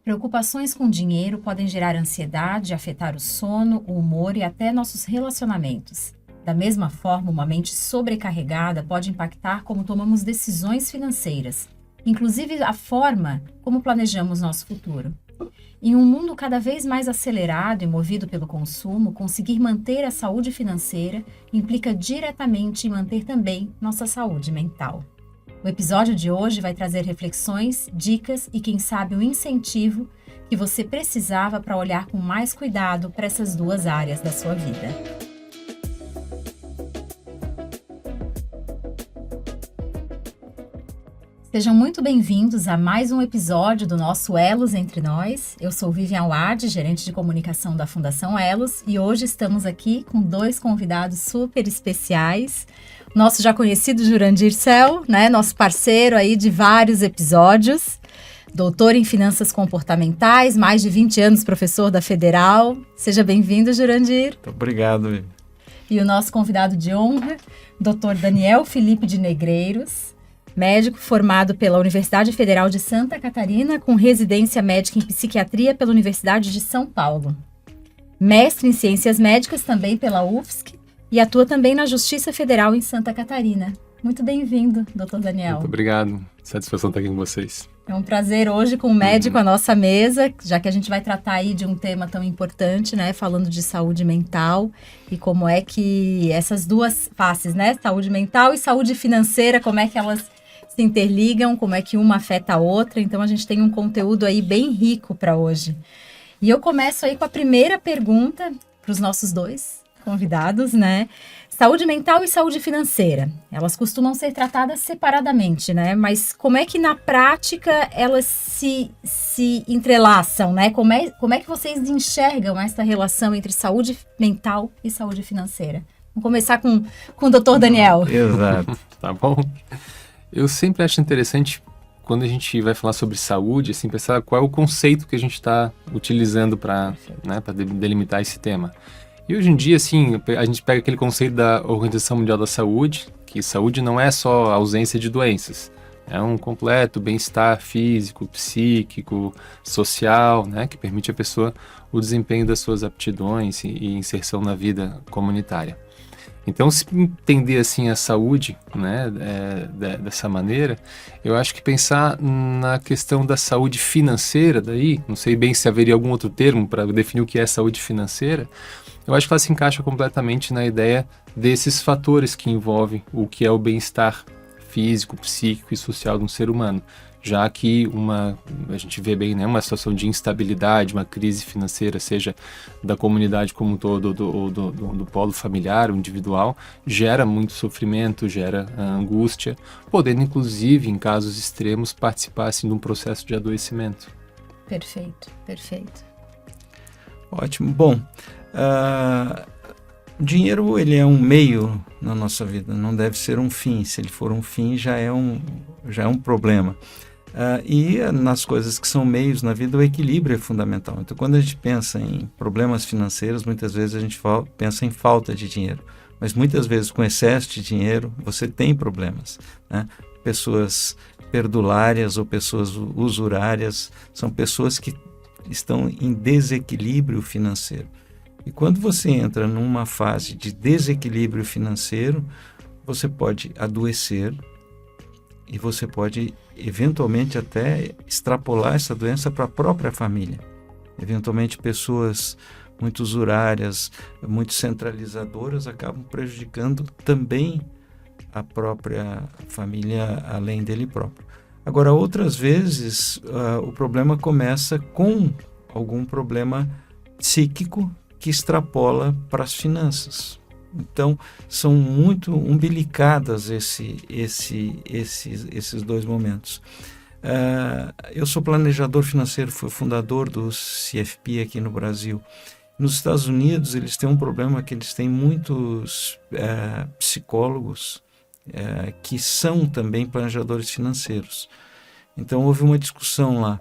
Preocupações com dinheiro podem gerar ansiedade, afetar o sono, o humor e até nossos relacionamentos. Da mesma forma, uma mente sobrecarregada pode impactar como tomamos decisões financeiras, inclusive a forma como planejamos nosso futuro. Em um mundo cada vez mais acelerado e movido pelo consumo, conseguir manter a saúde financeira implica diretamente em manter também nossa saúde mental. O episódio de hoje vai trazer reflexões, dicas e, quem sabe, um incentivo que você precisava para olhar com mais cuidado para essas duas áreas da sua vida. Sejam muito bem-vindos a mais um episódio do nosso Elos Entre Nós. Eu sou Vivian Ward, gerente de comunicação da Fundação Elos, e hoje estamos aqui com dois convidados super especiais. Nosso já conhecido Jurandir Cel, né, nosso parceiro aí de vários episódios, doutor em finanças comportamentais, mais de 20 anos professor da Federal. Seja bem-vindo, Jurandir. Muito obrigado, Vivian. E o nosso convidado de honra, doutor Daniel Felipe de Negreiros, médico formado pela Universidade Federal de Santa Catarina, com residência médica em psiquiatria pela Universidade de São Paulo. Mestre em ciências médicas também pela UFSC e atua também na Justiça Federal em Santa Catarina. Muito bem-vindo, doutor Daniel. Muito obrigado. Satisfação estar aqui com vocês. É um prazer hoje com o médico à nossa mesa, já que a gente vai tratar aí de um tema tão importante, né? Falando de saúde mental e como é que essas duas faces, né? Saúde mental e saúde financeira, como é que elas se interligam, como é que uma afeta a outra. Então, a gente tem um conteúdo aí bem rico para hoje. E eu começo aí com a primeira pergunta para os nossos dois convidados, né? Saúde mental e saúde financeira. Elas costumam ser tratadas separadamente, né? Mas como é que na prática elas se entrelaçam, né? Como é que vocês enxergam essa relação entre saúde mental e saúde financeira? Vamos começar com o doutor Daniel. Exato. Tá bom. Eu sempre acho interessante, quando a gente vai falar sobre saúde, assim, pensar qual é o conceito que a gente está utilizando para delimitar esse tema. E hoje em dia, assim, a gente pega aquele conceito da Organização Mundial da Saúde, que saúde não é só a ausência de doenças, é um completo bem-estar físico, psíquico, social, né, que permite à pessoa o desempenho das suas aptidões e inserção na vida comunitária. Então, se entender assim a saúde, né, dessa maneira, eu acho que pensar na questão da saúde financeira, daí, não sei bem se haveria algum outro termo para definir o que é saúde financeira, eu acho que ela se encaixa completamente na ideia desses fatores que envolvem o que é o bem-estar físico, psíquico e social de um ser humano. Já que a gente vê bem, né, uma situação de instabilidade, uma crise financeira, seja da comunidade como um todo, ou do polo familiar, ou individual, gera muito sofrimento, gera angústia, podendo inclusive, em casos extremos, participar assim, de um processo de adoecimento. Perfeito, perfeito. Ótimo. Bom, o dinheiro ele é um meio na nossa vida, não deve ser um fim. Se ele for um fim, já é um problema. E nas coisas que são meios na vida, o equilíbrio é fundamental. Então, quando a gente pensa em problemas financeiros, muitas vezes a gente pensa em falta de dinheiro. Mas muitas vezes, com excesso de dinheiro, você tem problemas, né? Pessoas perdulárias ou pessoas usurárias são pessoas que estão em desequilíbrio financeiro. E quando você entra numa fase de desequilíbrio financeiro, você pode adoecer e você pode eventualmente até extrapolar essa doença para a própria família. Eventualmente pessoas muito usurárias, muito centralizadoras acabam prejudicando também a própria família além dele próprio. Agora, outras vezes o problema começa com algum problema psíquico que extrapola para as finanças. Então, são muito umbilicadas esses dois momentos. Eu sou planejador financeiro, fui fundador do CFP aqui no Brasil. Nos Estados Unidos, eles têm um problema que eles têm muitos psicólogos que são também planejadores financeiros. Então, houve uma discussão lá.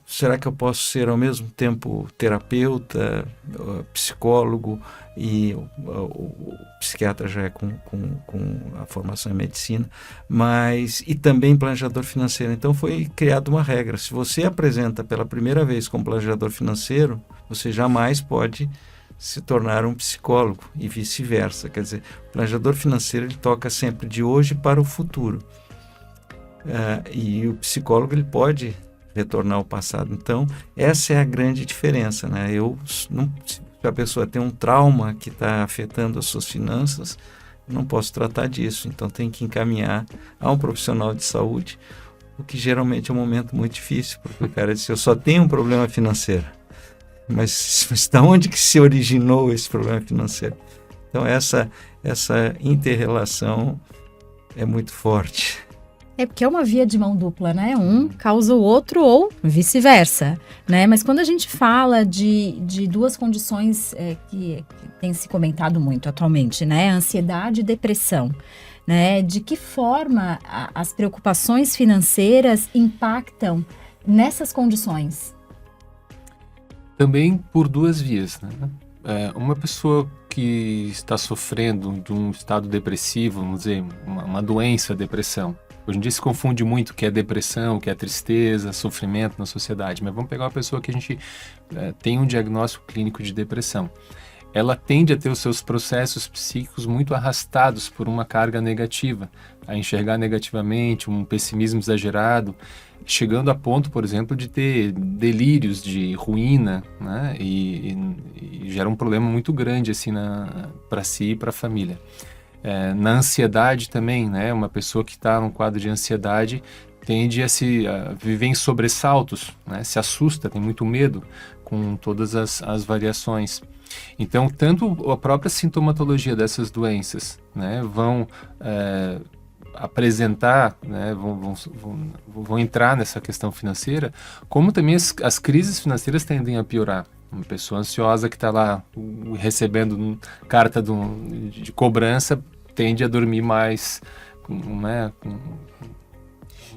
será que eu posso ser ao mesmo tempo terapeuta, psicólogo e o psiquiatra já é com a formação em medicina, e também planejador financeiro. Então foi criada uma regra: se você apresenta pela primeira vez como planejador financeiro, você jamais pode se tornar um psicólogo e vice-versa. Quer dizer, o planejador financeiro ele toca sempre de hoje para o futuro, e o psicólogo ele pode retornar ao passado. Então essa é a grande diferença, né? Se a pessoa tem um trauma que está afetando as suas finanças, eu não posso tratar disso, então tem que encaminhar a um profissional de saúde, o que geralmente é um momento muito difícil, porque o cara diz: eu só tenho um problema financeiro. Mas de onde que se originou esse problema financeiro? Então essa inter-relação é muito forte. É porque é uma via de mão dupla, né? Um causa o outro ou vice-versa, né? Mas quando a gente fala de duas condições que tem se comentado muito atualmente, né? Ansiedade e depressão, né? De que forma as preocupações financeiras impactam nessas condições? Também por duas vias, né? Uma pessoa que está sofrendo de um estado depressivo, vamos dizer, uma doença, depressão. Hoje em dia se confunde muito o que é depressão, o que é tristeza, sofrimento na sociedade. Mas vamos pegar uma pessoa que a gente tem um diagnóstico clínico de depressão. Ela tende a ter os seus processos psíquicos muito arrastados por uma carga negativa, a enxergar negativamente, um pessimismo exagerado, chegando a ponto, por exemplo, de ter delírios de ruína, né? E gera um problema muito grande assim, para si e para a família. Na ansiedade também, né? Uma pessoa que está num quadro de ansiedade tende a viver em sobressaltos, né? Se assusta, tem muito medo com todas as variações. Então, tanto a própria sintomatologia dessas doenças, né, vão apresentar, né, vão entrar nessa questão financeira, como também as crises financeiras tendem a piorar. Uma pessoa ansiosa que está lá recebendo carta de cobrança tende a dormir mais, né, com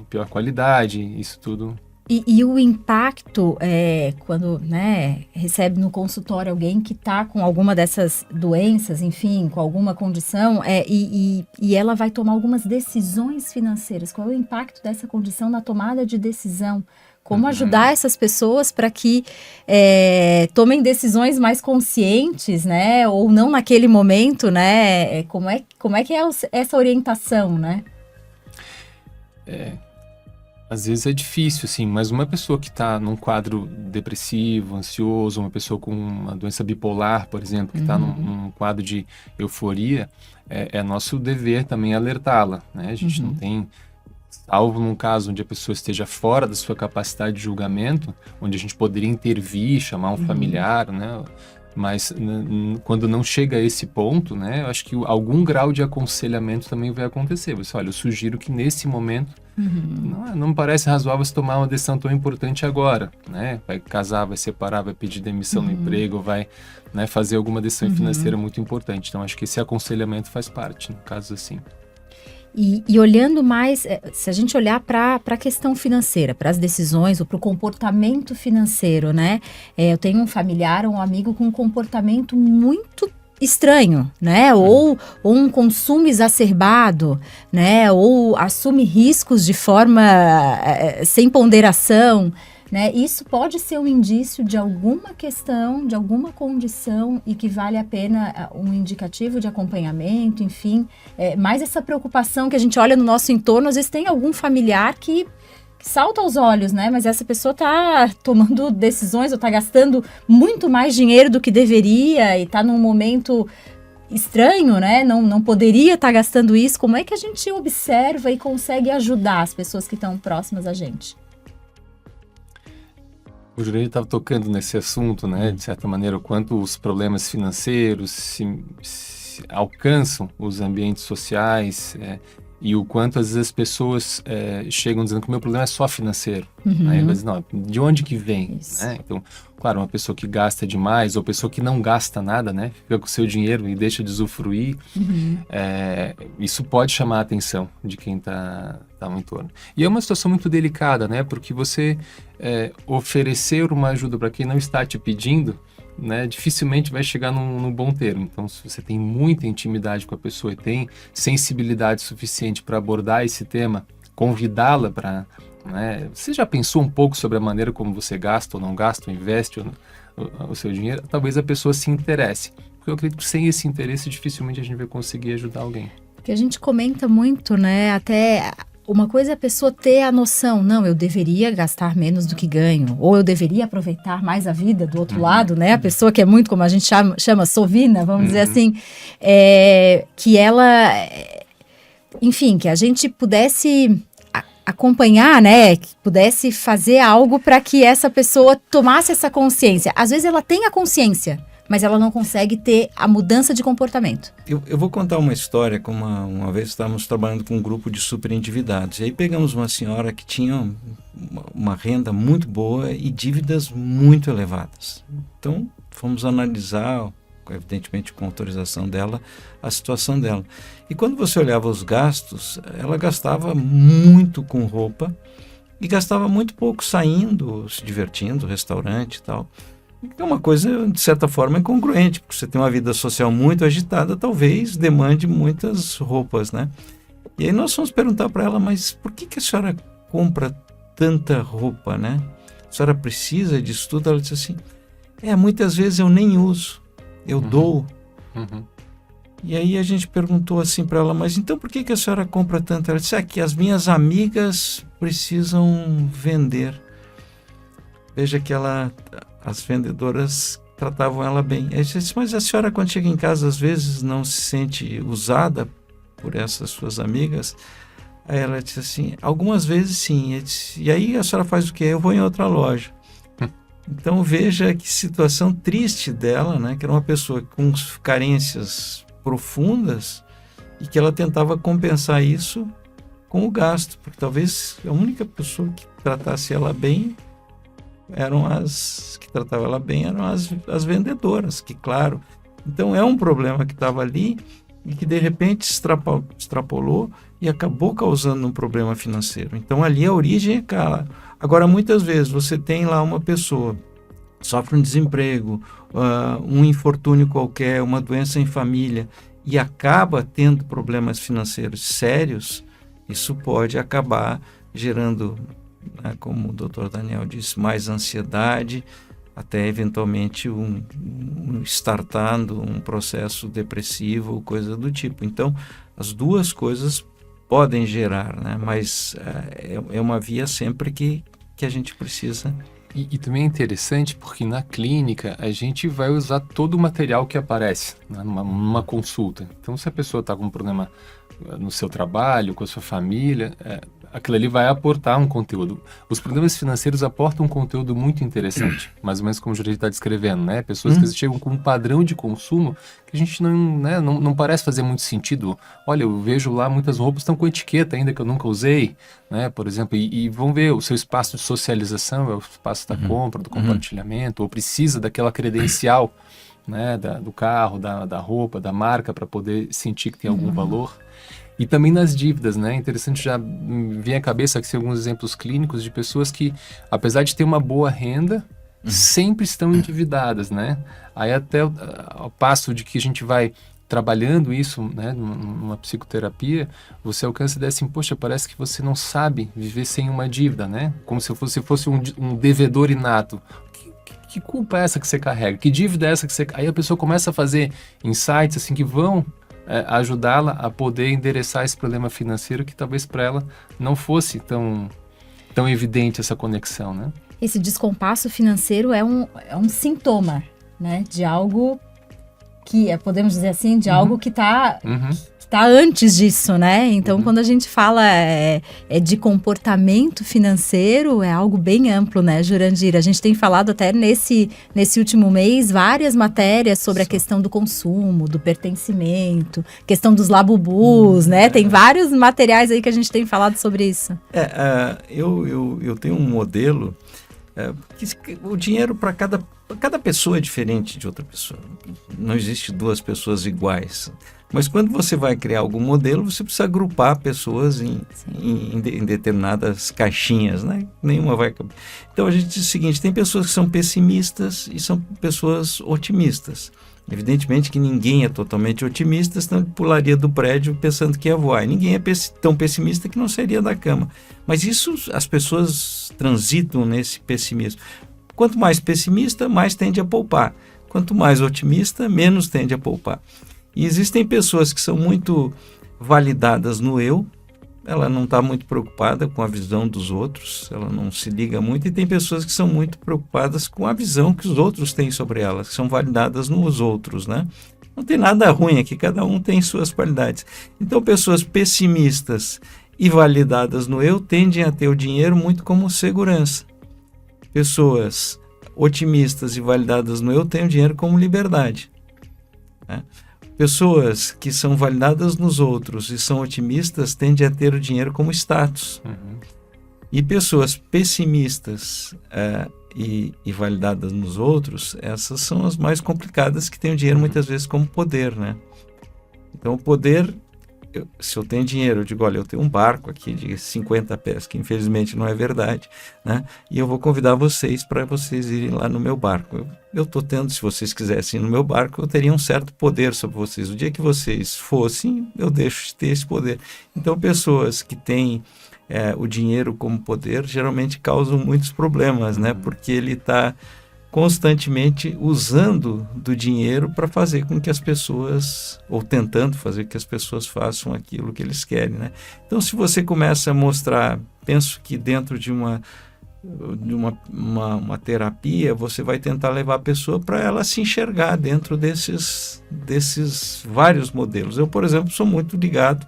pior qualidade, isso tudo. E o impacto, quando, né, recebe no consultório alguém que está com alguma dessas doenças, enfim, com alguma condição, e ela vai tomar algumas decisões financeiras. Qual é o impacto dessa condição na tomada de decisão? Como ajudar essas pessoas para que tomem decisões mais conscientes, né? Ou não naquele momento, né? Como é que é essa orientação, né? Às vezes é difícil, assim, mas uma pessoa que está num quadro depressivo, ansioso, uma pessoa com uma doença bipolar, por exemplo, que está num quadro de euforia, é nosso dever também alertá-la, né? A gente não tem, salvo num caso onde a pessoa esteja fora da sua capacidade de julgamento, onde a gente poderia intervir, chamar um familiar, né? Mas quando não chega a esse ponto, né, eu acho que algum grau de aconselhamento também vai acontecer. Você, olha, eu sugiro que nesse momento não me parece razoável você tomar uma decisão tão importante agora, né? Vai casar, vai separar, vai pedir demissão no emprego, vai, né, fazer alguma decisão financeira muito importante. Então, acho que esse aconselhamento faz parte, no caso assim. E olhando mais, se a gente olhar para a questão financeira, para as decisões ou para o comportamento financeiro, né? Eu tenho um familiar, um amigo com um comportamento muito estranho, né? Ou um consumo exacerbado, né? Ou assume riscos de forma sem ponderação, né? Isso pode ser um indício de alguma questão, de alguma condição e que vale a pena um indicativo de acompanhamento, enfim. Mais essa preocupação que a gente olha no nosso entorno, às vezes tem algum familiar que salta aos olhos, né? Mas essa pessoa está tomando decisões ou está gastando muito mais dinheiro do que deveria e está num momento estranho, né? Não poderia estar gastando isso. Como é que a gente observa e consegue ajudar as pessoas que estão próximas a gente? O Jurandir estava tocando nesse assunto, né? De certa maneira, o quanto os problemas financeiros se alcançam os ambientes sociais. E o quanto às vezes as pessoas chegam dizendo que o meu problema é só financeiro. Aí eu digo, não, de onde que vem? Né? Então, claro, uma pessoa que gasta demais ou pessoa que não gasta nada, né? Fica com o seu dinheiro e deixa de usufruir, isso pode chamar a atenção de quem está no entorno. E é uma situação muito delicada, né? Porque você oferecer uma ajuda para quem não está te pedindo, né, dificilmente vai chegar num bom termo. Então, se você tem muita intimidade com a pessoa e tem sensibilidade suficiente para abordar esse tema, convidá-la para... Né, você já pensou um pouco sobre a maneira como você gasta ou não gasta, ou investe o seu dinheiro? Talvez a pessoa se interesse. Porque eu acredito que sem esse interesse, dificilmente a gente vai conseguir ajudar alguém. Porque a gente comenta muito, né, até... Uma coisa é a pessoa ter a noção, não, eu deveria gastar menos do que ganho, ou eu deveria aproveitar mais a vida do outro lado, né? A pessoa que é muito, como a gente chama sovina, vamos dizer assim, que ela, enfim, que a gente pudesse acompanhar, né? Que pudesse fazer algo para que essa pessoa tomasse essa consciência. Às vezes ela tem a consciência, mas ela não consegue ter a mudança de comportamento. Eu vou contar uma história, como uma vez estávamos trabalhando com um grupo de super endividados, e aí pegamos uma senhora que tinha uma renda muito boa e dívidas muito elevadas. Então, fomos analisar, evidentemente com autorização dela, a situação dela. E quando você olhava os gastos, ela gastava muito com roupa e gastava muito pouco saindo, se divertindo, restaurante e tal. É uma coisa, de certa forma, incongruente, porque você tem uma vida social muito agitada, talvez demande muitas roupas, né? E aí nós fomos perguntar para ela, mas por que a senhora compra tanta roupa, né? A senhora precisa disso tudo? Ela disse assim, muitas vezes eu nem uso, eu dou. E aí a gente perguntou assim para ela, mas então por que a senhora compra tanto? Ela disse, que as minhas amigas precisam vender. Veja que as vendedoras tratavam ela bem. Aí disse, mas a senhora quando chega em casa às vezes não se sente usada por essas suas amigas? Aí ela disse assim, algumas vezes sim. E aí a senhora faz o quê? Eu vou em outra loja. Então veja que situação triste dela, né? Que era uma pessoa com carências profundas e que ela tentava compensar isso com o gasto, porque talvez a única pessoa que tratasse ela bem eram as vendedoras, que claro, então é um problema que estava ali e que de repente extrapolou e acabou causando um problema financeiro. Então ali a origem é cara. Agora muitas vezes você tem lá uma pessoa, sofre um desemprego, um infortúnio qualquer, uma doença em família e acaba tendo problemas financeiros sérios, isso pode acabar gerando, como o Dr. Daniel disse, mais ansiedade, até eventualmente startando um processo depressivo, coisa do tipo. Então, as duas coisas podem gerar, né? Mas é uma via sempre que a gente precisa. E também é interessante porque na clínica a gente vai usar todo o material que aparece, né, numa consulta. Então, se a pessoa está com um problema no seu trabalho, com a sua família, aquilo ali vai aportar um conteúdo. Os problemas financeiros aportam um conteúdo muito interessante, mais ou menos como o Jurei está descrevendo, né? Pessoas que chegam com um padrão de consumo que a gente não parece fazer muito sentido. Olha, eu vejo lá muitas roupas estão com etiqueta ainda que eu nunca usei, né? Por exemplo, e vão ver o seu espaço de socialização, é o espaço da compra, do compartilhamento, ou precisa daquela credencial, né? Do carro, da roupa, da marca, para poder sentir que tem algum valor. E também nas dívidas, né? Interessante, já vem à cabeça aqui alguns exemplos clínicos de pessoas que, apesar de ter uma boa renda, sempre estão endividadas, né? Aí até ao passo de que a gente vai trabalhando isso, né, numa psicoterapia, você alcança a ideia assim, poxa, parece que você não sabe viver sem uma dívida, né? Como se fosse um devedor inato. Que culpa é essa que você carrega? Que dívida é essa que você... Aí a pessoa começa a fazer insights assim que vão ajudá-la a poder endereçar esse problema financeiro que talvez para ela não fosse tão evidente essa conexão, né? Esse descompasso financeiro é um sintoma, né? De algo que, podemos dizer assim, de algo que está tá antes disso, né? Então, quando a gente fala de comportamento financeiro, é algo bem amplo, né, Jurandir? A gente tem falado até nesse último mês várias matérias sobre a questão do consumo, do pertencimimento, questão dos labubus, né? Tem vários materiais aí que a gente tem falado sobre isso. Eu tenho um modelo que o dinheiro para cada pessoa é diferente de outra pessoa. Não existe duas pessoas iguais. Mas quando você vai criar algum modelo, você precisa agrupar pessoas em determinadas caixinhas, né? Nenhuma vai caber. Então a gente diz o seguinte: tem pessoas que são pessimistas e são pessoas otimistas. Evidentemente que ninguém é totalmente otimista, senão pularia do prédio pensando que ia voar. E ninguém é tão pessimista que não sairia da cama. Mas isso, as pessoas transitam nesse pessimismo. Quanto mais pessimista, mais tende a poupar. Quanto mais otimista, menos tende a poupar. E existem pessoas que são muito validadas no eu, ela não está muito preocupada com a visão dos outros, ela não se liga muito, e tem pessoas que são muito preocupadas com a visão que os outros têm sobre elas, que são validadas nos outros, né? Não tem nada ruim aqui, cada um tem suas qualidades. Então, pessoas pessimistas e validadas no eu tendem a ter o dinheiro muito como segurança. Pessoas otimistas e validadas no eu têm o dinheiro como liberdade, né? Pessoas que são validadas nos outros e são otimistas tendem a ter o dinheiro como status. E pessoas pessimistas e validadas nos outros, essas são as mais complicadas, que têm o dinheiro muitas vezes como poder, né? Então o poder, se eu tenho dinheiro, eu digo, olha, eu tenho um barco aqui de 50 pés, que infelizmente não é verdade, né? E eu vou convidar vocês para vocês irem lá no meu barco. Eu estou tendo, se vocês quisessem ir no meu barco, eu teria um certo poder sobre vocês. O dia que vocês fossem, eu deixo de ter esse poder. Então, pessoas que têm o dinheiro como poder, geralmente causam muitos problemas, né? Porque ele está constantemente usando do dinheiro para fazer com que as pessoas, ou tentando fazer com que as pessoas façam aquilo que eles querem, né? Então, se você começa a mostrar, penso que dentro de uma terapia, você vai tentar levar a pessoa para ela se enxergar dentro desses vários modelos. Eu, por exemplo, sou muito ligado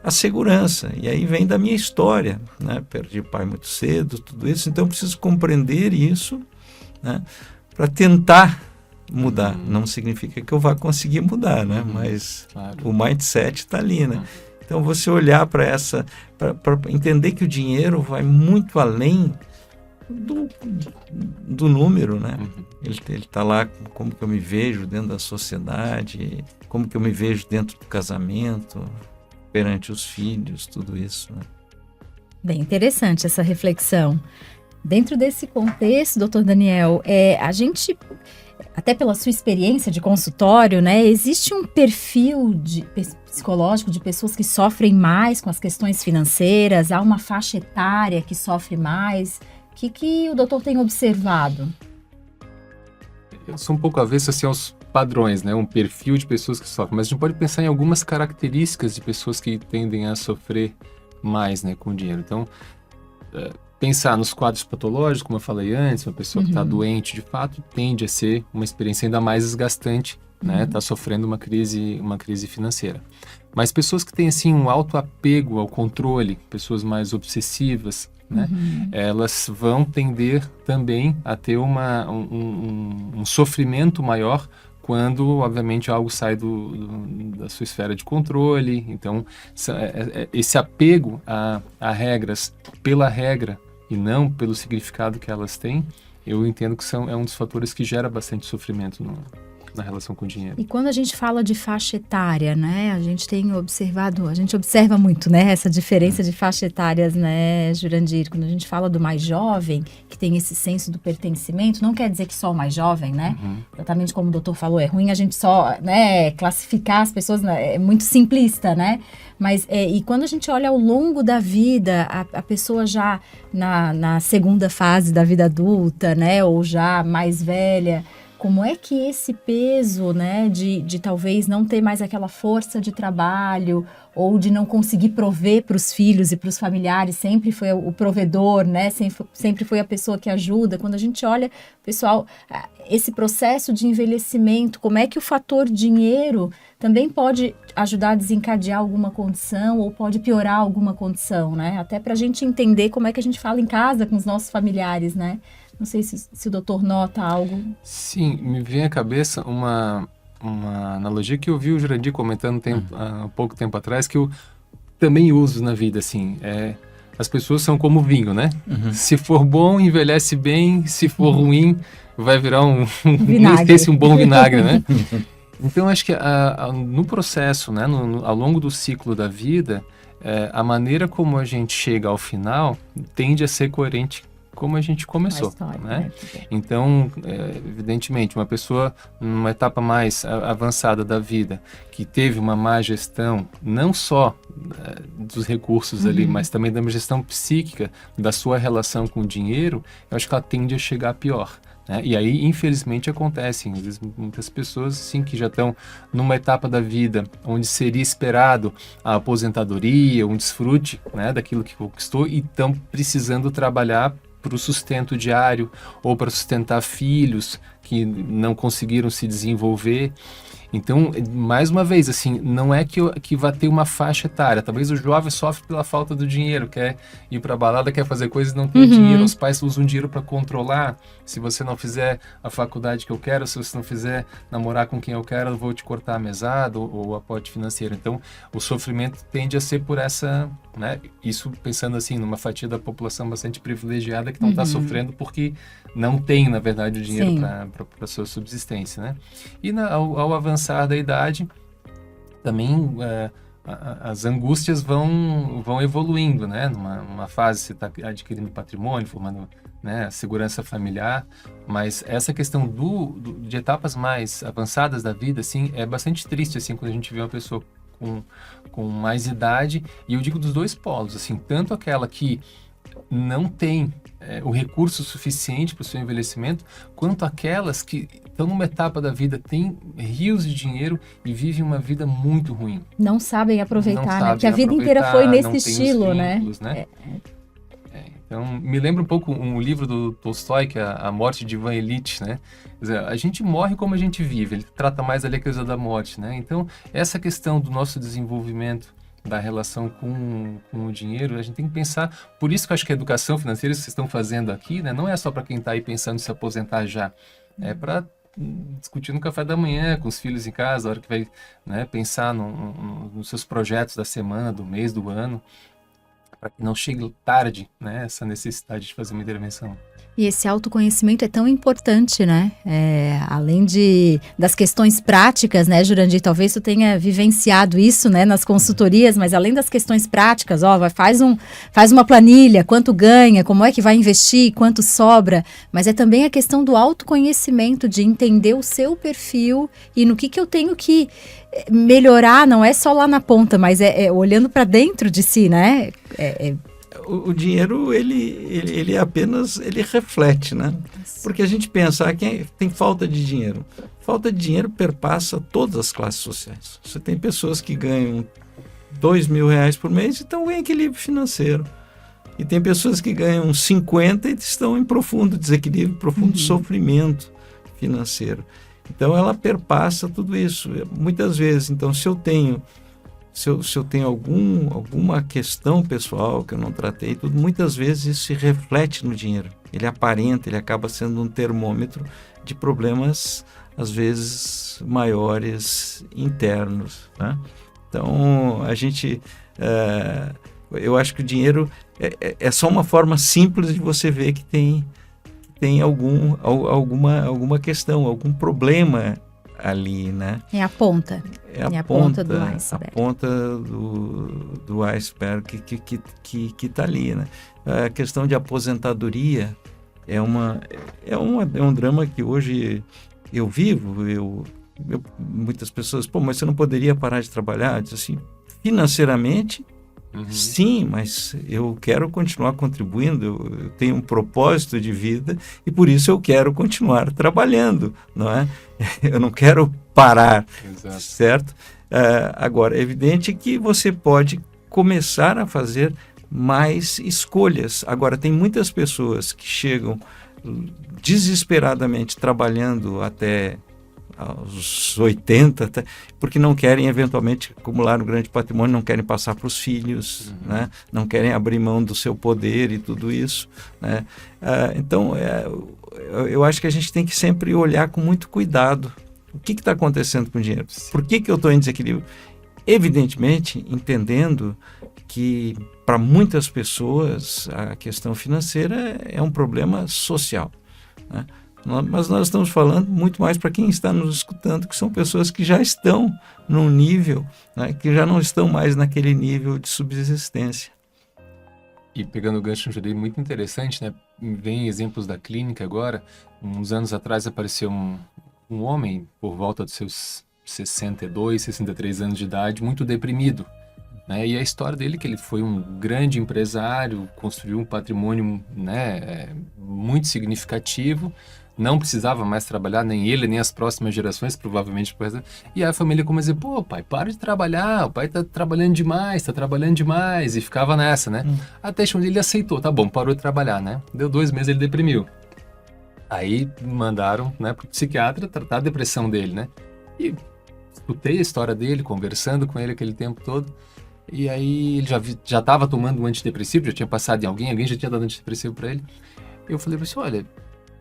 à segurança, e aí vem da minha história, né? Perdi o pai muito cedo, tudo isso, então eu preciso compreender isso, né, para tentar mudar. Não significa que eu vá conseguir mudar, né? Mas o mindset está ali, né? Então você olhar para entender que o dinheiro vai muito além do número, né? Ele está lá, como que eu me vejo dentro da sociedade, como que eu me vejo dentro do casamento, perante os filhos, tudo isso, né? Bem interessante essa reflexão. Dentro desse contexto, doutor Daniel, a gente, até pela sua experiência de consultório, né, existe um perfil psicológico de pessoas que sofrem mais com as questões financeiras? Há uma faixa etária que sofre mais? O que o doutor tem observado? Eu sou um pouco avesso assim, aos padrões, né? Um perfil de pessoas que sofrem, mas a gente pode pensar em algumas características de pessoas que tendem a sofrer mais, né, com o dinheiro. Então, pensar nos quadros patológicos, como eu falei antes, uma pessoa que está doente, de fato, tende a ser uma experiência ainda mais desgastante, né? Está sofrendo uma crise financeira. Mas pessoas que têm, assim, um alto apego ao controle, pessoas mais obsessivas, né? Elas vão tender também a ter um sofrimento maior quando, obviamente, algo sai da sua esfera de controle. Então, esse apego a regras pela regra e não pelo significado que elas têm, eu entendo que é um dos fatores que gera bastante sofrimento na relação com o dinheiro. E quando a gente fala de faixa etária, né, a gente observa muito, né, essa diferença de faixa etárias, né, Jurandir? Quando a gente fala do mais jovem, que tem esse senso do pertencimento, não quer dizer que só o mais jovem, né? Exatamente como o doutor falou, é ruim a gente só, né, classificar as pessoas, né, é muito simplista, né? Mas, e quando a gente olha ao longo da vida, a pessoa já na segunda fase da vida adulta, né, ou já mais velha, como é que esse peso, né, de talvez não ter mais aquela força de trabalho ou de não conseguir prover para os filhos e para os familiares, sempre foi o provedor, né, sempre foi a pessoa que ajuda. Quando a gente olha, pessoal, esse processo de envelhecimento, como é que o fator dinheiro também pode ajudar a desencadear alguma condição ou pode piorar alguma condição, né? Até para a gente entender como é que a gente fala em casa com os nossos familiares, né? Não sei se o doutor nota algo. Sim, me vem à cabeça uma analogia que eu vi o Jurandir comentando há pouco tempo atrás, que eu também uso na vida, assim, as pessoas são como vinho, né? Se for bom, envelhece bem, se for ruim, vai virar um bom vinagre, né? Então, acho que no processo, né, ao longo do ciclo da vida, a maneira como a gente chega ao final tende a ser coerente como a gente começou, história, né? Então, evidentemente, uma pessoa numa etapa mais avançada da vida, que teve uma má gestão, não só dos recursos ali, mas também da gestão psíquica, da sua relação com o dinheiro, eu acho que ela tende a chegar pior. E aí, infelizmente, acontecem muitas pessoas assim, que já estão numa etapa da vida onde seria esperado a aposentadoria, um desfrute, né, daquilo que conquistou e estão precisando trabalhar para o sustento diário ou para sustentar filhos que não conseguiram se desenvolver. Então, mais uma vez, assim, não é que vai ter uma faixa etária. Talvez o jovem sofre pela falta do dinheiro, quer ir para a balada, quer fazer coisas e não tem dinheiro. Os pais usam dinheiro para controlar. Se você não fizer a faculdade que eu quero, se você não fizer namorar com quem eu quero, eu vou te cortar a mesada ou aporte financeiro. Então, o sofrimento tende a ser por essa, né? Isso pensando assim, numa fatia da população bastante privilegiada que não está sofrendo porque não tem, na verdade, o dinheiro para a sua subsistência, né? E ao avançar da idade, também as angústias vão evoluindo, né? Numa fase você está adquirindo patrimônio, formando, né, a segurança familiar, mas essa questão de etapas mais avançadas da vida, assim, é bastante triste, assim, quando a gente vê uma pessoa com mais idade, e eu digo dos dois polos, assim, tanto aquela que não tem o recurso suficiente para o seu envelhecimento, quanto aquelas que estão numa etapa da vida, têm rios de dinheiro e vivem uma vida muito ruim. Não sabem aproveitar, né? Que a vida inteira foi nesse estilo, vínculos, né? Então, me lembra um pouco um livro do Tolstói, que é A Morte de Ivan Ilitch, né? Quer dizer, a gente morre como a gente vive, ele trata mais ali a coisa da morte, né? Então, essa questão do nosso desenvolvimento, da relação com o dinheiro, a gente tem que pensar, por isso que eu acho que a educação financeira que vocês estão fazendo aqui, né, não é só para quem está aí pensando em se aposentar já, é para discutir no café da manhã com os filhos em casa, a hora que vai, né, pensar nos seus projetos da semana, do mês, do ano, para que não chegue tarde, né, essa necessidade de fazer uma intervenção. E esse autoconhecimento é tão importante, né? Além das questões práticas, né, Jurandir? Talvez tu tenha vivenciado isso, né, nas consultorias, mas além das questões práticas, faz uma planilha, quanto ganha, como é que vai investir, quanto sobra, mas é também a questão do autoconhecimento, de entender o seu perfil e no que eu tenho que melhorar, não é só lá na ponta, mas olhando para dentro de si, né? O dinheiro, ele apenas reflete, né? Porque a gente pensa, quem tem falta de dinheiro? Falta de dinheiro perpassa todas as classes sociais. Você tem pessoas que ganham R$2.000 por mês e estão em equilíbrio financeiro. E tem pessoas que ganham 50 e estão em profundo desequilíbrio, profundo sofrimento financeiro. Então, ela perpassa tudo isso. Muitas vezes, então, se eu tenho alguma questão pessoal que eu não tratei, muitas vezes isso se reflete no dinheiro. Ele aparenta, ele acaba sendo um termômetro de problemas, às vezes, maiores, internos, né? Então, eu acho que o dinheiro é só uma forma simples de você ver que tem alguma questão, algum problema ali, né? É a ponta. É a ponta do iceberg. A ponta do iceberg que está ali, né? A questão de aposentadoria é um drama que hoje eu vivo. Muitas pessoas, mas você não poderia parar de trabalhar? Eu disse assim, financeiramente Sim, mas eu quero continuar contribuindo, eu tenho um propósito de vida e por isso eu quero continuar trabalhando, não é? Eu não quero parar, Exato. certo? Agora, é evidente que você pode começar a fazer mais escolhas. Agora, tem muitas pessoas que chegam desesperadamente trabalhando até aos 80, porque não querem eventualmente acumular um grande patrimônio, não querem passar para os filhos, né? Não querem abrir mão do seu poder e tudo isso, né? Então, eu acho que a gente tem que sempre olhar com muito cuidado o que está acontecendo com o dinheiro. Por que eu estou em desequilíbrio? Evidentemente, entendendo que para muitas pessoas a questão financeira é um problema social, né? Mas nós estamos falando muito mais para quem está nos escutando, que são pessoas que já estão num nível, né, que já não estão mais naquele nível de subsistência. E pegando o gancho de muito interessante, né? Vem exemplos da clínica agora. Uns anos atrás apareceu um homem por volta dos seus 62, 63 anos de idade, muito deprimido, né? E a história dele é que ele foi um grande empresário, construiu um patrimônio, né, muito significativo, não precisava mais trabalhar, nem ele, nem as próximas gerações, provavelmente. E a família começou a dizer, pô, pai, para de trabalhar, o pai tá trabalhando demais, e ficava nessa, né? Até que ele aceitou, tá bom, parou de trabalhar, né? Deu 2 meses, ele deprimiu. Aí mandaram, né, pro psiquiatra tratar a depressão dele, né? E escutei a história dele, conversando com ele aquele tempo todo, e aí ele já estava tomando um antidepressivo, já tinha passado em alguém já tinha dado antidepressivo para ele. Eu falei pra ele, olha,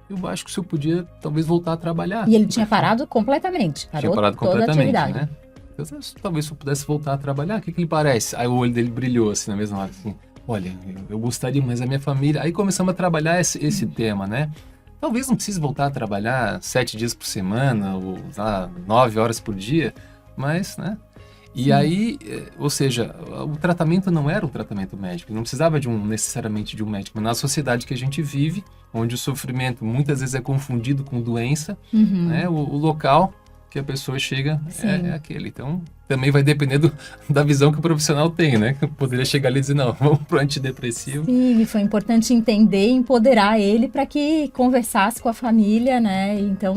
eu acho que o senhor podia talvez voltar a trabalhar. E ele tinha parado completamente. Tinha parado completamente, né? Eu, talvez se eu pudesse voltar a trabalhar, o que lhe parece? Aí o olho dele brilhou assim na mesma hora, assim, olha, eu gostaria, mas a minha família... Aí começamos a trabalhar esse tema, né? Talvez não precise voltar a trabalhar 7 dias por semana, ou 9 horas por dia, mas, né? E aí, ou seja, o tratamento não era um tratamento médico, não precisava necessariamente de um médico, mas na sociedade que a gente vive, onde o sofrimento muitas vezes é confundido com doença, né, o local que a pessoa chega é aquele. Então, também vai depender da visão que o profissional tem, né? Eu poderia chegar ali e dizer, não, vamos pro antidepressivo. Sim, foi importante entender e empoderar ele para que conversasse com a família, né? Então,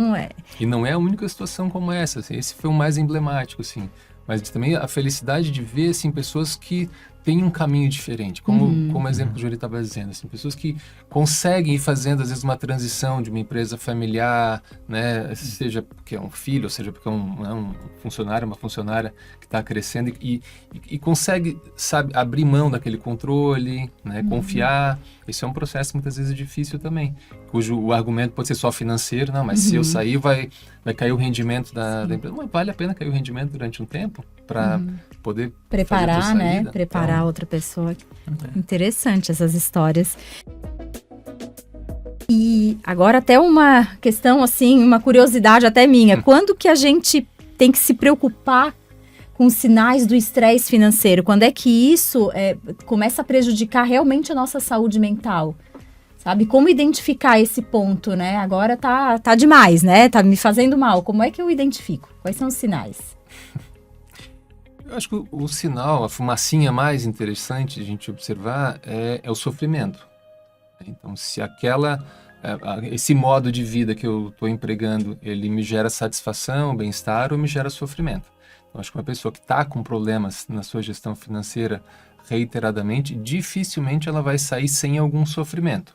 E não é a única situação como essa, assim, esse foi o mais emblemático, assim. Mas também a felicidade de ver, assim, pessoas que têm um caminho diferente, como exemplo que o Júlio estava dizendo, assim, pessoas que conseguem ir fazendo, às vezes, uma transição de uma empresa familiar, né, seja porque é um filho, ou seja porque é um funcionário, uma funcionária que está crescendo e consegue, sabe, abrir mão daquele controle, né, confiar. Isso é um processo muitas vezes difícil também, cujo o argumento pode ser só financeiro, não, mas se eu sair vai cair o rendimento da empresa. Mas vale a pena cair o rendimento durante um tempo para poder preparar, né? Saída. Preparar a outra pessoa. Interessante essas histórias. E agora até uma questão assim, uma curiosidade até minha. Quando que a gente tem que se preocupar com os sinais do estresse financeiro? Quando é que isso começa a prejudicar realmente a nossa saúde mental? Sabe? Como identificar esse ponto, né? Agora tá demais, né? Tá me fazendo mal. Como é que eu identifico? Quais são os sinais? Eu acho que o sinal, a fumacinha mais interessante de a gente observar é o sofrimento. Então, se esse modo de vida que eu estou empregando, ele me gera satisfação, bem-estar ou me gera sofrimento. Então, acho que uma pessoa que está com problemas na sua gestão financeira reiteradamente, dificilmente ela vai sair sem algum sofrimento.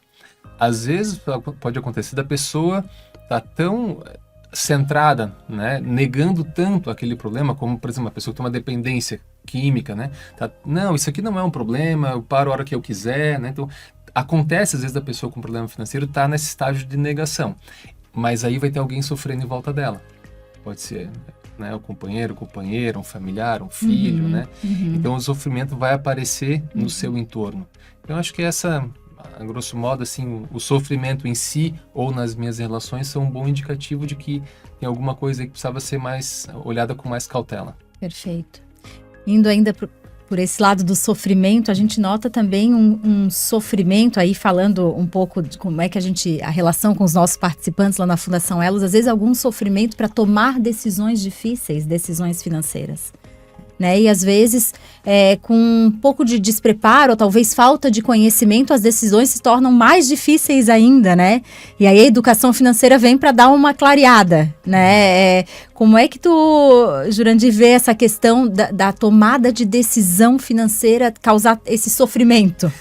Às vezes pode acontecer da pessoa estar tão centrada, né, negando tanto aquele problema, como, por exemplo, uma pessoa que tem uma dependência química, né, não, isso aqui não é um problema, eu paro a hora que eu quiser, né, então acontece às vezes da pessoa com problema financeiro estar nesse estágio de negação, mas aí vai ter alguém sofrendo em volta dela, pode ser, né, o companheiro, um familiar, um filho, né, então o sofrimento vai aparecer no seu entorno. Então acho que a grosso modo, assim, o sofrimento em si ou nas minhas relações são um bom indicativo de que tem alguma coisa aí que precisava ser mais olhada com mais cautela. Perfeito. Indo ainda por esse lado do sofrimento, a gente nota também um sofrimento aí, falando um pouco de como é que a relação com os nossos participantes lá na Fundação Elos, às vezes algum sofrimento para tomar decisões difíceis, decisões financeiras. né? E às vezes, com um pouco de despreparo, ou talvez falta de conhecimento, as decisões se tornam mais difíceis ainda, né? E aí a educação financeira vem para dar uma clareada, né? Como é que tu, Jurandir, vê essa questão da tomada de decisão financeira causar esse sofrimento?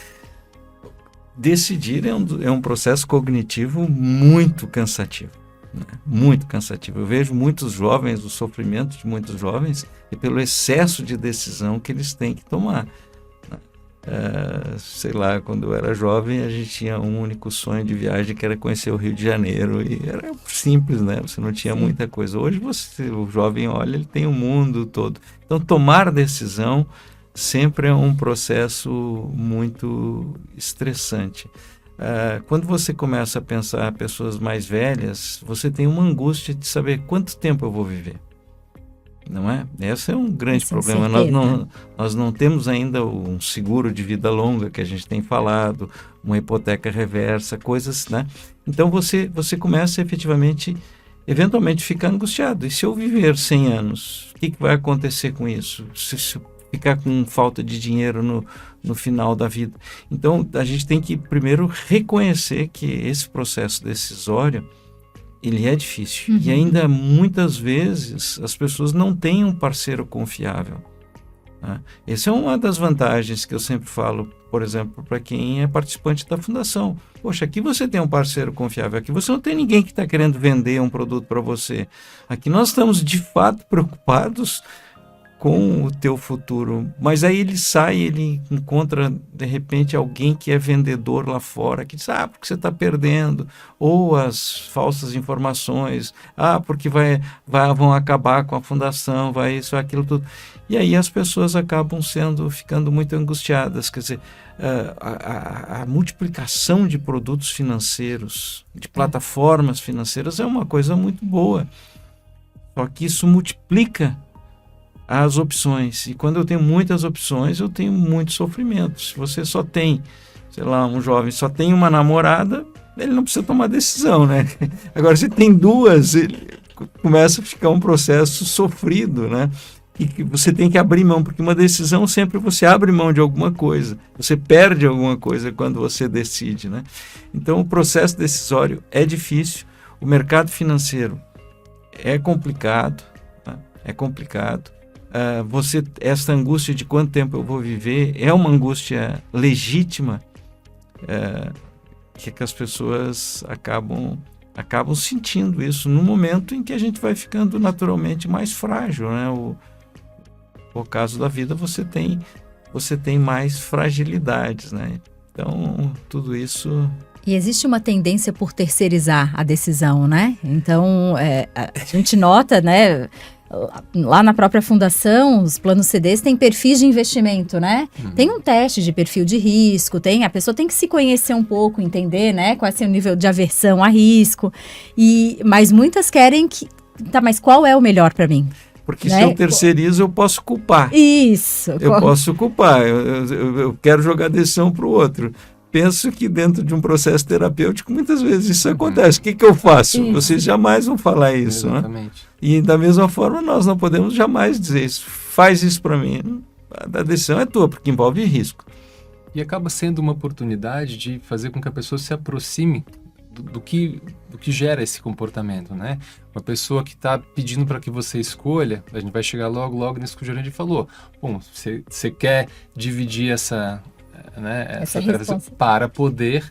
Decidir é um processo cognitivo muito cansativo, né? Muito cansativo. Eu vejo muitos jovens, o sofrimento de muitos jovens é pelo excesso de decisão que eles têm que tomar. Sei lá, quando eu era jovem, a gente tinha um único sonho de viagem, que era conhecer o Rio de Janeiro, e era simples, né? Você não tinha muita coisa. Hoje o jovem olha, ele tem o mundo todo. Então, tomar decisão sempre é um processo muito estressante. Quando você começa a pensar pessoas mais velhas, você tem uma angústia de saber quanto tempo eu vou viver. Não é? Esse é um grande problema. Nós não temos ainda um seguro de vida longa que a gente tem falado, uma hipoteca reversa, coisas, né? Então você começa efetivamente, eventualmente, ficar angustiado. E se eu viver 100 anos, o que vai acontecer com isso? Se ficar com falta de dinheiro no final da vida. Então a gente tem que primeiro reconhecer que esse processo decisório, ele é difícil. Uhum. E ainda muitas vezes as pessoas não têm um parceiro confiável, né? Essa é uma das vantagens que eu sempre falo, por exemplo, para quem é participante da fundação. Poxa, aqui você tem um parceiro confiável, aqui você não tem ninguém que está querendo vender um produto para você. Aqui nós estamos de fato preocupados com o teu futuro, mas aí ele encontra de repente alguém que é vendedor lá fora, que diz, porque você está perdendo, ou as falsas informações, porque vão acabar com a fundação, vai isso, aquilo, tudo. E aí as pessoas acabam ficando muito angustiadas. Quer dizer, a multiplicação de produtos financeiros, de plataformas financeiras é uma coisa muito boa, só que isso multiplica as opções, e quando eu tenho muitas opções, eu tenho muito sofrimento. Se você só tem, sei lá, um jovem só tem uma namorada, ele não precisa tomar decisão, né? Agora, se tem duas, ele começa a ficar um processo sofrido, né? E que você tem que abrir mão, porque uma decisão sempre você abre mão de alguma coisa, você perde alguma coisa quando você decide, né? Então, o processo decisório é difícil, o mercado financeiro é complicado, tá? É complicado. Essa angústia de quanto tempo eu vou viver é uma angústia legítima, que as pessoas acabam sentindo isso no momento em que a gente vai ficando naturalmente mais frágil, né? O caso da vida, você tem mais fragilidades, né? Então, tudo isso... E existe uma tendência por terceirizar a decisão, né? Então, a gente nota, né... Lá na própria fundação, os planos CDs têm perfis de investimento, né? Tem um teste de perfil de risco, a pessoa tem que se conhecer um pouco, entender, né? Qual é o seu nível de aversão a risco. Mas muitas querem que... mas qual é o melhor para mim? Porque se eu terceirizo, eu posso culpar. Isso. Eu posso culpar. Eu quero jogar a decisão para o outro. Penso que dentro de um processo terapêutico, muitas vezes isso acontece. O que eu faço? Isso. Vocês jamais vão falar isso, né? E da mesma forma, nós não podemos jamais dizer isso. Faz isso para mim. A decisão é tua, porque envolve risco. E acaba sendo uma oportunidade de fazer com que a pessoa se aproxime do que gera esse comportamento, né? Uma pessoa que está pedindo para que você escolha, a gente vai chegar logo nisso que o Jurandir falou. Bom, você quer dividir essa para poder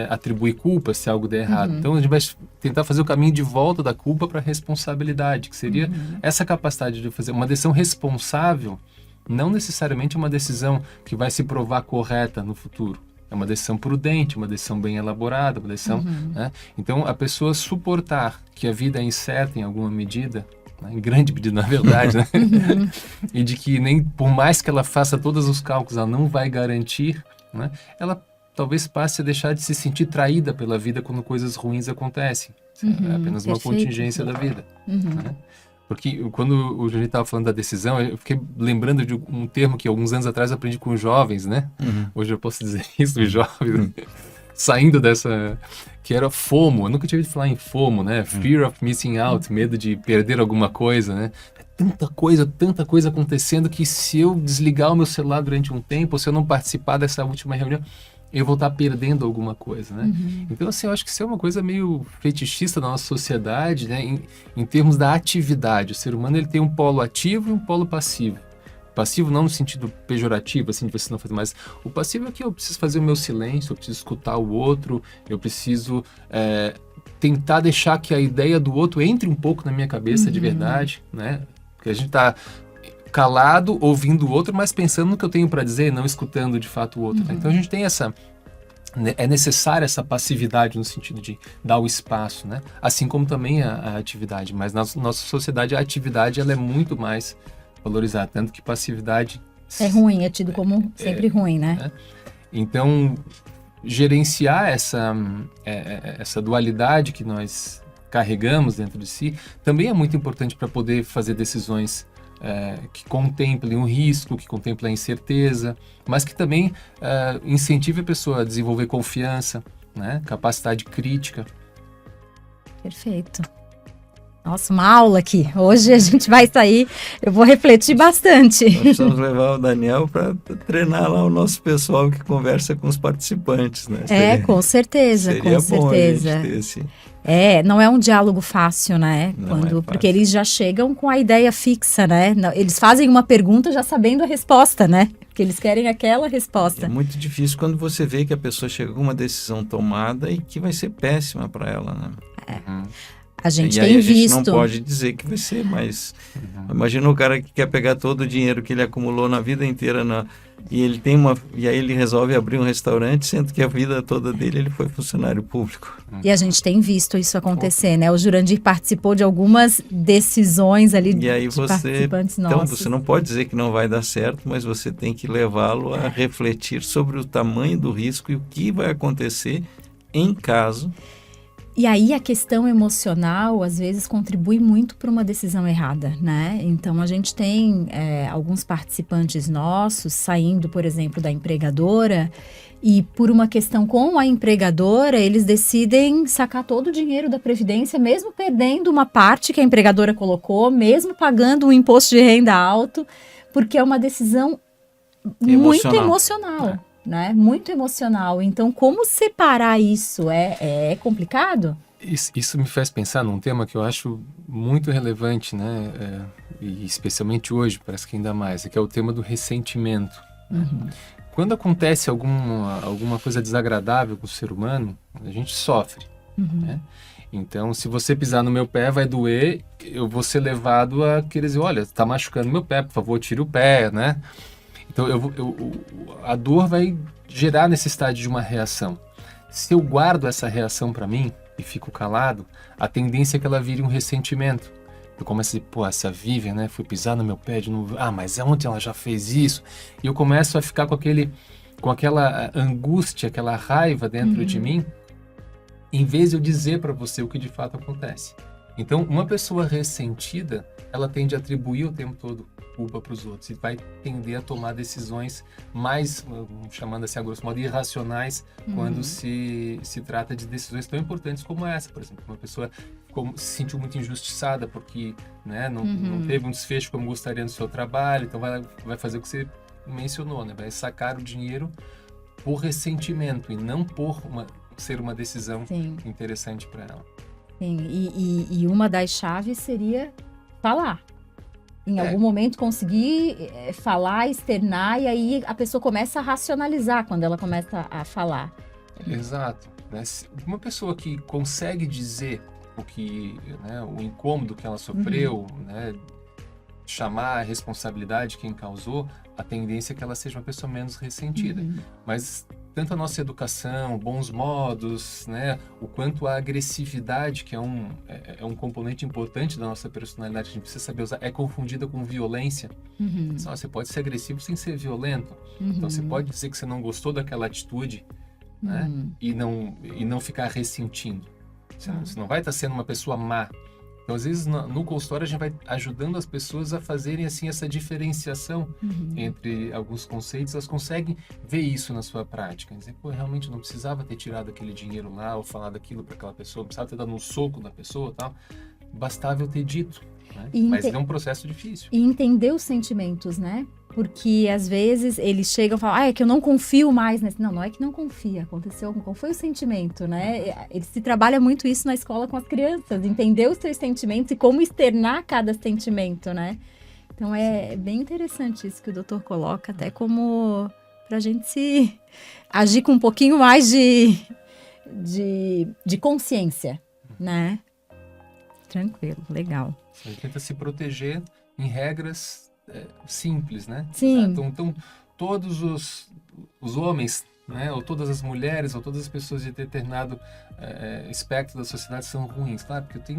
atribuir culpa se algo der errado. Então a gente vai tentar fazer o caminho de volta da culpa para a responsabilidade, que seria essa capacidade de fazer uma decisão responsável, não necessariamente uma decisão que vai se provar correta no futuro. É uma decisão prudente, uma decisão bem elaborada, uma decisão... Né? Então, a pessoa suportar que a vida é incerta em alguma medida, né? Em grande medida, na verdade, né? E de que nem por mais que ela faça todos os cálculos, ela não vai garantir, né? Ela talvez passe a deixar de se sentir traída pela vida quando coisas ruins acontecem. É apenas uma contingência da vida. Né? Porque quando o Jurandir estava falando da decisão, eu fiquei lembrando de um termo que alguns anos atrás eu aprendi com os jovens, né? Hoje eu posso dizer isso, os jovens, saindo dessa... que era FOMO. Eu nunca tinha ouvido falar em FOMO, né? Fear of missing out, medo de perder alguma coisa, né? É tanta coisa acontecendo que se eu desligar o meu celular durante um tempo, ou se eu não participar dessa última reunião, eu vou estar perdendo alguma coisa, né? Então, assim, eu acho que isso é uma coisa meio fetichista da nossa sociedade, né? Em termos da atividade. O ser humano, ele tem um polo ativo e um polo passivo. Passivo não no sentido pejorativo, assim, de você não fazer mais. O passivo é que eu preciso fazer o meu silêncio, eu preciso escutar o outro, eu preciso tentar deixar que a ideia do outro entre um pouco na minha cabeça de verdade, né? Porque a gente está calado, ouvindo o outro, mas pensando no que eu tenho para dizer, não escutando de fato o outro. Né? Então a gente tem é necessária essa passividade no sentido de dar o espaço, né? Assim como também a atividade. Mas na nossa sociedade a atividade ela é muito mais valorizada, tanto que passividade é ruim, é tido como sempre ruim, né? Então gerenciar essa dualidade que nós carregamos dentro de si também é muito importante para poder fazer decisões que contemplem o risco, que contemplem a incerteza, mas que também incentive a pessoa a desenvolver confiança, né? Capacidade crítica. Perfeito. Nossa, uma aula aqui. Hoje a gente vai sair, eu vou refletir bastante. Nós precisamos levar o Daniel para treinar lá o nosso pessoal que conversa com os participantes, né? Com certeza, seria com bom certeza. A gente ter esse... não é um diálogo fácil, né? Fácil. Porque eles já chegam com a ideia fixa, né? Eles fazem uma pergunta já sabendo a resposta, né? Porque eles querem aquela resposta. É muito difícil quando você vê que a pessoa chega com uma decisão tomada e que vai ser péssima para ela, né? A gente e tem aí a visto. gente não pode dizer que vai ser, mas imagina o cara que quer pegar todo o dinheiro que ele acumulou na vida inteira e aí ele resolve abrir um restaurante, sendo que a vida toda dele ele foi funcionário público. E a gente tem visto isso acontecer, né? O Jurandir participou de algumas decisões ali e aí de participantes nossos. Então você não pode dizer que não vai dar certo, mas você tem que levá-lo a refletir sobre o tamanho do risco e o que vai acontecer em caso. E aí a questão emocional, às vezes, contribui muito para uma decisão errada, né? Então, a gente tem alguns participantes nossos saindo, por exemplo, da empregadora e por uma questão com a empregadora, eles decidem sacar todo o dinheiro da Previdência, mesmo perdendo uma parte que a empregadora colocou, mesmo pagando um imposto de renda alto, porque é uma decisão muito emocional. Né? Muito emocional. Então, como separar isso? É complicado? Isso me faz pensar num tema que eu acho muito relevante, né? E especialmente hoje, parece que ainda mais, que é o tema do ressentimento. Quando acontece alguma coisa desagradável com o ser humano, a gente sofre. Né? Então, se você pisar no meu pé, vai doer, eu vou ser levado a querer dizer, olha, está machucando meu pé, por favor, tire o pé, né? Então, a dor vai gerar a necessidade de uma reação. Se eu guardo essa reação para mim e fico calado, a tendência é que ela vire um ressentimento. Eu começo a dizer, essa Vivian, né, foi pisar no meu pé de novo. Mas ontem ela já fez isso. E eu começo a ficar com aquela angústia, aquela raiva dentro de mim, em vez de eu dizer para você o que de fato acontece. Então, uma pessoa ressentida, ela tende a atribuir o tempo todo culpa para os outros e vai tender a tomar decisões mais, chamando assim a grosso modo, irracionais quando se trata de decisões tão importantes como essa, por exemplo. Uma pessoa se sentiu muito injustiçada porque, né, não teve um desfecho como gostaria no seu trabalho, então vai fazer o que você mencionou, né? Vai sacar o dinheiro por ressentimento e não por ser uma decisão interessante para ela. Sim, e uma das chaves seria falar. Em algum momento conseguir falar, externar, e aí a pessoa começa a racionalizar quando ela começa a falar. Exato. Né? Uma pessoa que consegue dizer o incômodo que ela sofreu, né? Chamar a responsabilidade quem causou, a tendência é que ela seja uma pessoa menos ressentida. Mas tanto a nossa educação, bons modos, né, o quanto a agressividade, que é um componente importante da nossa personalidade, a gente precisa saber usar, é confundida com violência. Então, você pode ser agressivo sem ser violento. Então, você pode dizer que você não gostou daquela atitude, né, e não ficar ressentindo. Você não vai estar sendo uma pessoa má. Então, às vezes, no consultório, a gente vai ajudando as pessoas a fazerem, assim, essa diferenciação entre alguns conceitos. Elas conseguem ver isso na sua prática. Dizer, realmente não precisava ter tirado aquele dinheiro lá ou falado aquilo para aquela pessoa, não precisava ter dado um soco na pessoa e tal. Bastava eu ter dito. né? E Mas é um processo difícil. E entender os sentimentos, né? Porque às vezes eles chegam e falam, é que eu não confio mais nesse. Não é que não confia, aconteceu algum. Qual foi o sentimento, né? Ele se trabalha muito isso na escola com as crianças, entender os seus sentimentos e como externar cada sentimento, né? Então é bem interessante isso que o doutor coloca, até como pra gente se agir com um pouquinho mais de consciência, né? Tranquilo, legal. A gente tenta se proteger em regras simples, né? Sim. Então todos os homens, né, ou todas as mulheres, ou todas as pessoas de determinado espectro da sociedade são ruins, claro, porque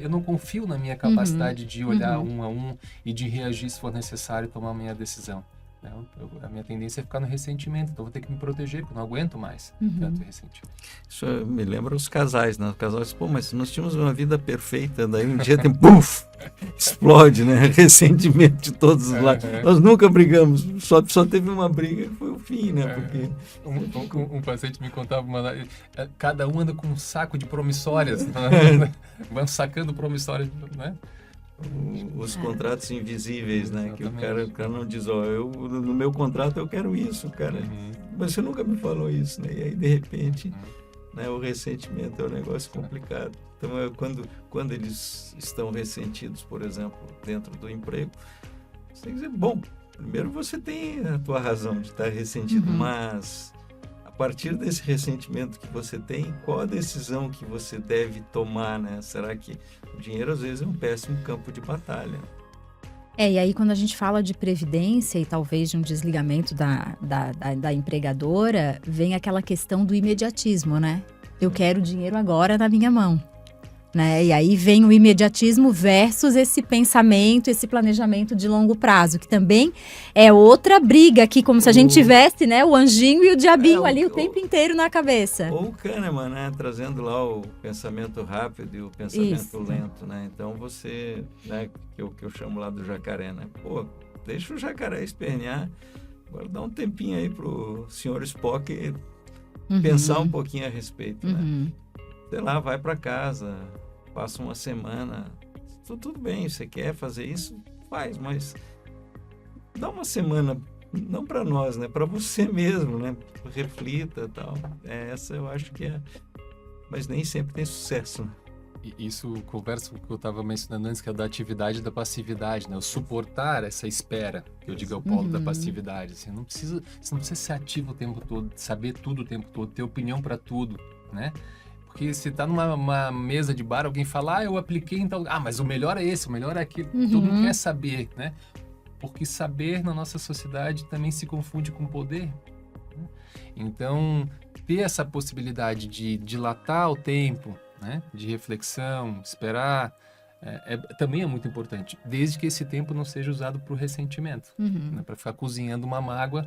eu não confio na minha capacidade de olhar um a um e de reagir se for necessário e tomar a minha decisão. A minha tendência é ficar no ressentimento, então vou ter que me proteger, porque eu não aguento mais tanto ressentimento. Isso me lembra os casais, né? Os casais, mas nós tínhamos uma vida perfeita, daí um dia tem, puf, explode, né? Ressentimento de todos os lados. Nós nunca brigamos, só teve uma briga e foi o fim, né? Porque... Um paciente me contava, cada um anda com um saco de promissórias, vão sacando promissórias, né? Os contratos invisíveis, né? Que o cara não diz, no meu contrato eu quero isso, cara. Mas você nunca me falou isso, né? E aí, de repente, né, o ressentimento é um negócio complicado. Então, quando eles estão ressentidos, por exemplo, dentro do emprego, você tem que dizer, bom, primeiro você tem a tua razão de estar ressentido, mas a partir desse ressentimento que você tem, qual a decisão que você deve tomar, né? Será que o dinheiro, às vezes, é um péssimo campo de batalha? E aí quando a gente fala de previdência e talvez de um desligamento da empregadora, vem aquela questão do imediatismo, né? Eu quero o dinheiro agora na minha mão, né? E aí vem o imediatismo versus esse pensamento, esse planejamento de longo prazo, que também é outra briga aqui, como se a gente tivesse, né, o anjinho e o diabinho ali o tempo inteiro na cabeça. Ou o Kahneman, né, trazendo lá o pensamento rápido e o pensamento lento, né? Então você, né, que eu chamo lá do jacaré, né? Pô, deixa o jacaré espernear, agora dá um tempinho aí pro senhor Spock pensar um pouquinho a respeito, né? Sei lá, vai para casa, passa uma semana, tudo bem, você quer fazer isso? Faz, mas dá uma semana, não para nós, né? Para você mesmo, né? Reflita e tal. Essa eu acho que é... Mas nem sempre tem sucesso, né? Isso conversa com o que eu estava mencionando antes, que é da atividade e da passividade, né? O suportar essa espera, que eu digo é o polo da passividade. Você não precisa ser ativo o tempo todo, saber tudo o tempo todo, ter opinião para tudo, né? Porque se tá numa mesa de bar, alguém fala, eu apliquei, então... mas o melhor é esse, o melhor é aquele. Todo mundo quer saber, né? Porque saber na nossa sociedade também se confunde com poder. Né? Então, ter essa possibilidade de dilatar o tempo, né? De reflexão, esperar, também é muito importante. Desde que esse tempo não seja usado para o ressentimento. Né? Para ficar cozinhando uma mágoa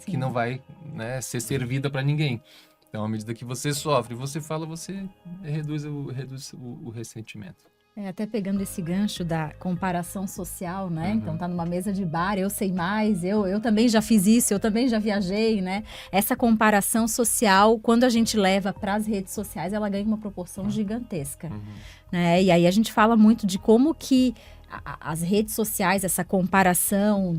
que não vai, né, ser servida para ninguém. Então, à medida que você sofre, você fala, você reduz o ressentimento. Até pegando esse gancho da comparação social, né? Então, tá numa mesa de bar, eu sei mais, eu também já fiz isso, eu também já viajei, né? Essa comparação social, quando a gente leva para as redes sociais, ela ganha uma proporção gigantesca, né? E aí a gente fala muito de como que as redes sociais, essa comparação,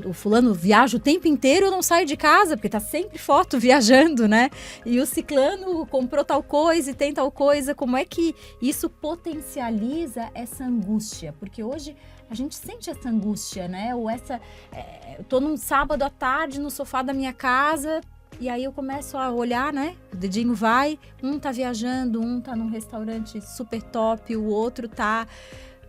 o fulano viaja o tempo inteiro, não sai de casa, porque tá sempre foto viajando, né? E o ciclano comprou tal coisa e tem tal coisa. Como é que isso potencializa essa angústia? Porque hoje a gente sente essa angústia, né? Ou eu tô num sábado à tarde no sofá da minha casa, e aí eu começo a olhar, né? O dedinho vai, um tá viajando, um tá num restaurante super top, o outro tá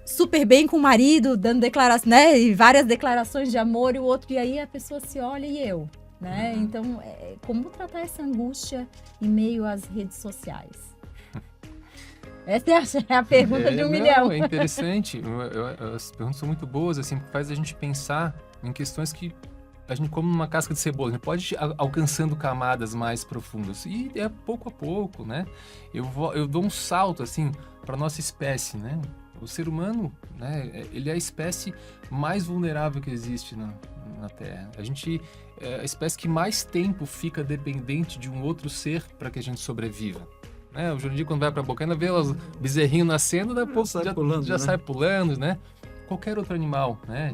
super bem com o marido, dando declarações, né? E várias declarações de amor, e o outro, e aí a pessoa se olha e eu, né? Então, como tratar essa angústia em meio às redes sociais? Essa é a pergunta de 1 milhão. É interessante. As perguntas são muito boas, assim, porque faz a gente pensar em questões que a gente, como uma casca de cebola, a gente pode ir alcançando camadas mais profundas. E é pouco a pouco, né? Eu dou um salto, assim, para nossa espécie, né? O ser humano, né, ele é a espécie mais vulnerável que existe na Terra. A gente é a espécie que mais tempo fica dependente de um outro ser para que a gente sobreviva. né? O Jurandir, quando vai para Bocaina, vê os bezerrinhos nascendo, daí a pouco já sai pulando, né? Qualquer outro animal, né?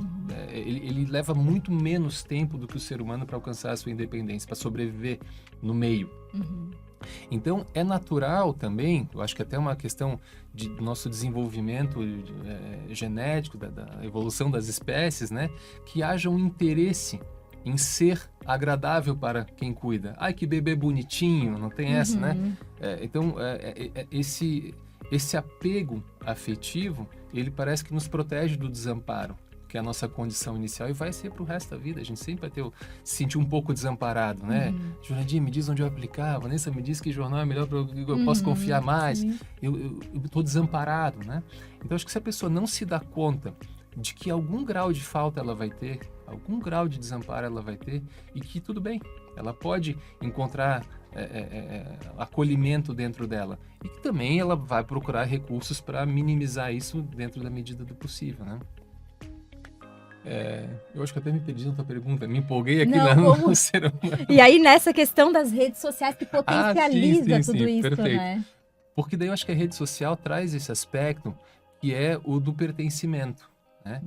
Ele leva muito menos tempo do que o ser humano para alcançar a sua independência, para sobreviver no meio. Então, é natural também, eu acho que até uma questão do nosso desenvolvimento genético, da evolução das espécies, né? Que haja um interesse em ser agradável para quem cuida. Ai, que bebê bonitinho, não tem essa, né? Então, esse apego afetivo, ele parece que nos protege do desamparo, que é a nossa condição inicial, e vai ser para o resto da vida. A gente sempre vai se sentir um pouco desamparado, né? Jurandir, me diz onde eu aplicar. Vanessa, me diz que jornal é melhor, eu posso confiar mais. Eu estou desamparado, né? Então, acho que se a pessoa não se dá conta de que algum grau de falta ela vai ter, algum grau de desamparo ela vai ter, e que tudo bem, ela pode encontrar acolhimento dentro dela, e que também ela vai procurar recursos para minimizar isso dentro da medida do possível, né? Eu acho que até me perdi na tua pergunta, me empolguei aqui no ser humano. E aí nessa questão das redes sociais que potencializa tudo isso, perfeito. Né? Porque daí eu acho que a rede social traz esse aspecto que é o do pertencimento. Né?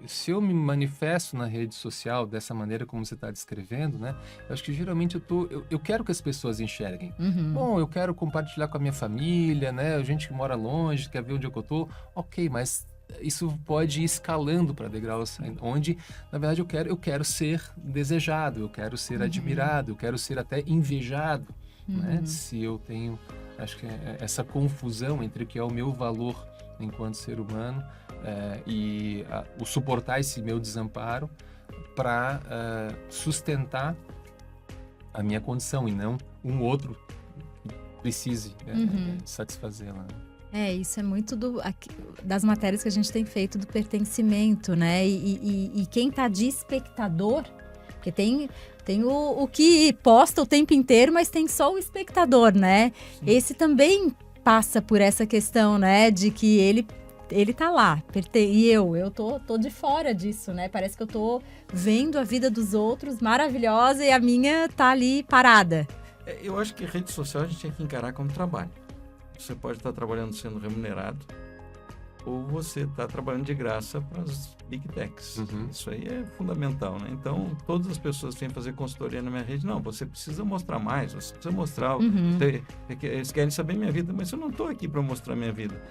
Se eu me manifesto na rede social dessa maneira como você está descrevendo, né? Eu acho que geralmente eu quero que as pessoas enxerguem. Bom, eu quero compartilhar com a minha família, né? A gente que mora longe, quer ver onde eu estou. Ok, mas isso pode ir escalando para degraus onde, na verdade, eu quero ser desejado, eu quero ser admirado, eu quero ser até invejado, né? Se eu tenho, acho que essa confusão entre o que é o meu valor enquanto ser humano e o suportar esse meu desamparo para sustentar a minha condição e não um outro precise satisfazê-la. Isso é muito das matérias que a gente tem feito do pertencimento, né? E quem tá de espectador, porque tem o que posta o tempo inteiro, mas tem só o espectador, né? Sim. Esse também passa por essa questão, né? De que ele tá lá, e eu tô de fora disso, né? Parece que eu tô vendo a vida dos outros maravilhosa e a minha tá ali parada. Eu acho que rede social a gente tem que encarar como trabalho. Você pode estar trabalhando sendo remunerado ou você está trabalhando de graça para as Big Techs. Isso aí é fundamental, né? Então, todas as pessoas que vêm fazer consultoria na minha rede, não, você precisa mostrar mais, você precisa mostrar. Eles querem saber minha vida, mas eu não estou aqui para mostrar minha vida,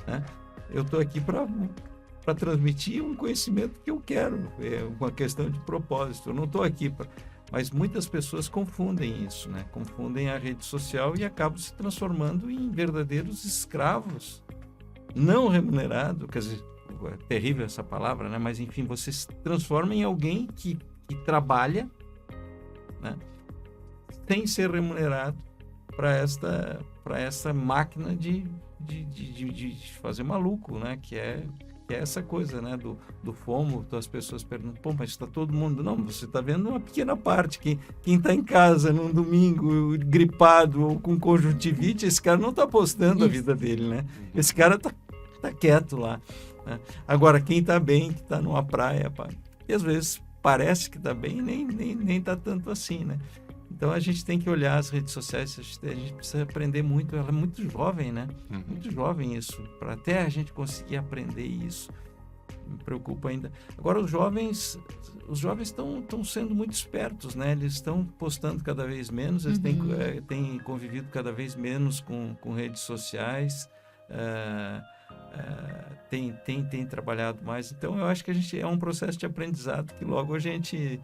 né? Eu estou aqui para transmitir um conhecimento que eu quero, uma questão de propósito. Eu não estou aqui para... Mas muitas pessoas confundem isso, né? Confundem a rede social e acabam se transformando em verdadeiros escravos não remunerado, quer dizer, é terrível essa palavra, né? Mas enfim, você se transforma em alguém que trabalha, né? Sem ser remunerado para essa máquina de fazer maluco, né? Que é essa coisa, né? Do FOMO, as pessoas perguntam, pô, mas está todo mundo... Não, você está vendo uma pequena parte. Quem está em casa num domingo, gripado ou com conjuntivite, esse cara não está postando a vida dele, né? Esse cara está quieto lá, né? Agora, quem está bem, que está numa praia, pá, e às vezes parece que está bem, nem está tanto assim, né? Então, a gente tem que olhar as redes sociais, a gente precisa aprender muito. Ela é muito jovem, né? Muito jovem isso, para até a gente conseguir aprender isso. Me preocupa ainda. Agora, os jovens estão sendo muito espertos, né? Eles estão postando cada vez menos, eles têm convivido cada vez menos com redes sociais, têm trabalhado mais. Então, eu acho que é um processo de aprendizado que logo a gente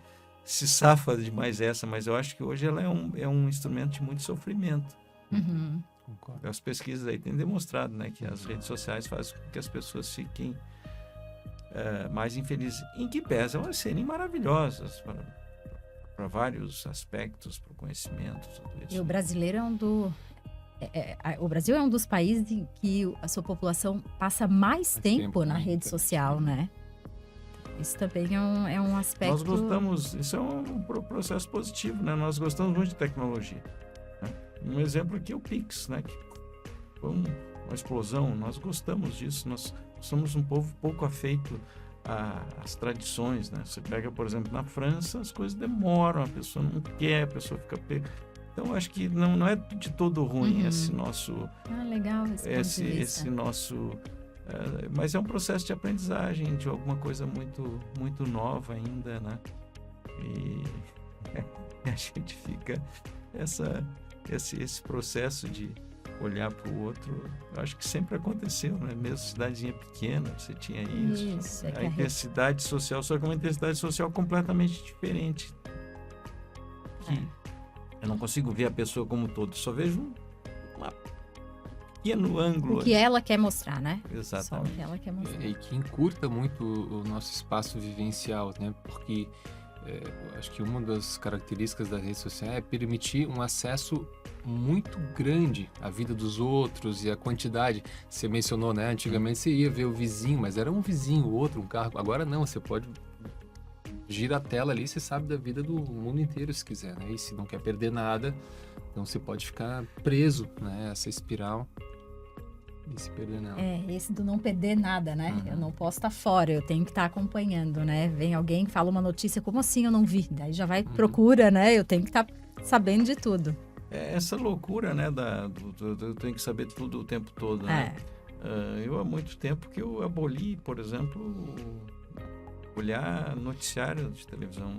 se safa de mais mas eu acho que hoje ela é um instrumento de muito sofrimento. As pesquisas aí têm demonstrado, né, que as redes sociais fazem com que as pessoas fiquem mais infelizes, em que pese elas serem maravilhosas para vários aspectos, para o conhecimento, tudo isso. E o brasileiro o Brasil é um dos países em que a sua população passa mais tempo na rede social, né? Isso também é um aspecto... Nós gostamos, isso é um processo positivo, né? Nós gostamos muito de tecnologia, né? Um exemplo aqui é o Pix, né? Que foi uma explosão, nós gostamos disso, nós somos um povo pouco afeito às tradições, né? Você pega, por exemplo, na França, as coisas demoram, a pessoa não quer, a pessoa fica Então, acho que não é de todo ruim esse nosso... legal esse ponto de vista. Esse nosso... mas é um processo de aprendizagem de alguma coisa muito, muito nova ainda, né? E a gente fica... Esse processo de olhar para o outro, eu acho que sempre aconteceu, né? Mesmo cidadezinha pequena, você tinha isso. A intensidade social, só que uma intensidade social completamente diferente. Eu não consigo ver a pessoa como um todo, só vejo um pequeno ângulo. O que ela quer mostrar, né? Exatamente. Só o que ela quer mostrar. E que encurta muito o nosso espaço vivencial, né? Porque acho que uma das características da rede social é permitir um acesso muito grande à vida dos outros e a quantidade. Você mencionou, né? Antigamente você ia ver o vizinho, mas era um vizinho, outro, um carro. Agora não, você pode gira a tela ali, você sabe da vida do mundo inteiro se quiser, né? E se não quer perder nada, então você pode ficar preso, né? Essa espiral e se perder nela. Esse do não perder nada, né? Eu não posso estar fora, eu tenho que estar acompanhando, né? Vem alguém, fala uma notícia, como assim eu não vi? Daí já vai, procura, né? Eu tenho que estar sabendo de tudo. Essa loucura, né? Eu tenho que saber de tudo o tempo todo, né? Eu há muito tempo que eu aboli, por exemplo, olhar noticiário de televisão.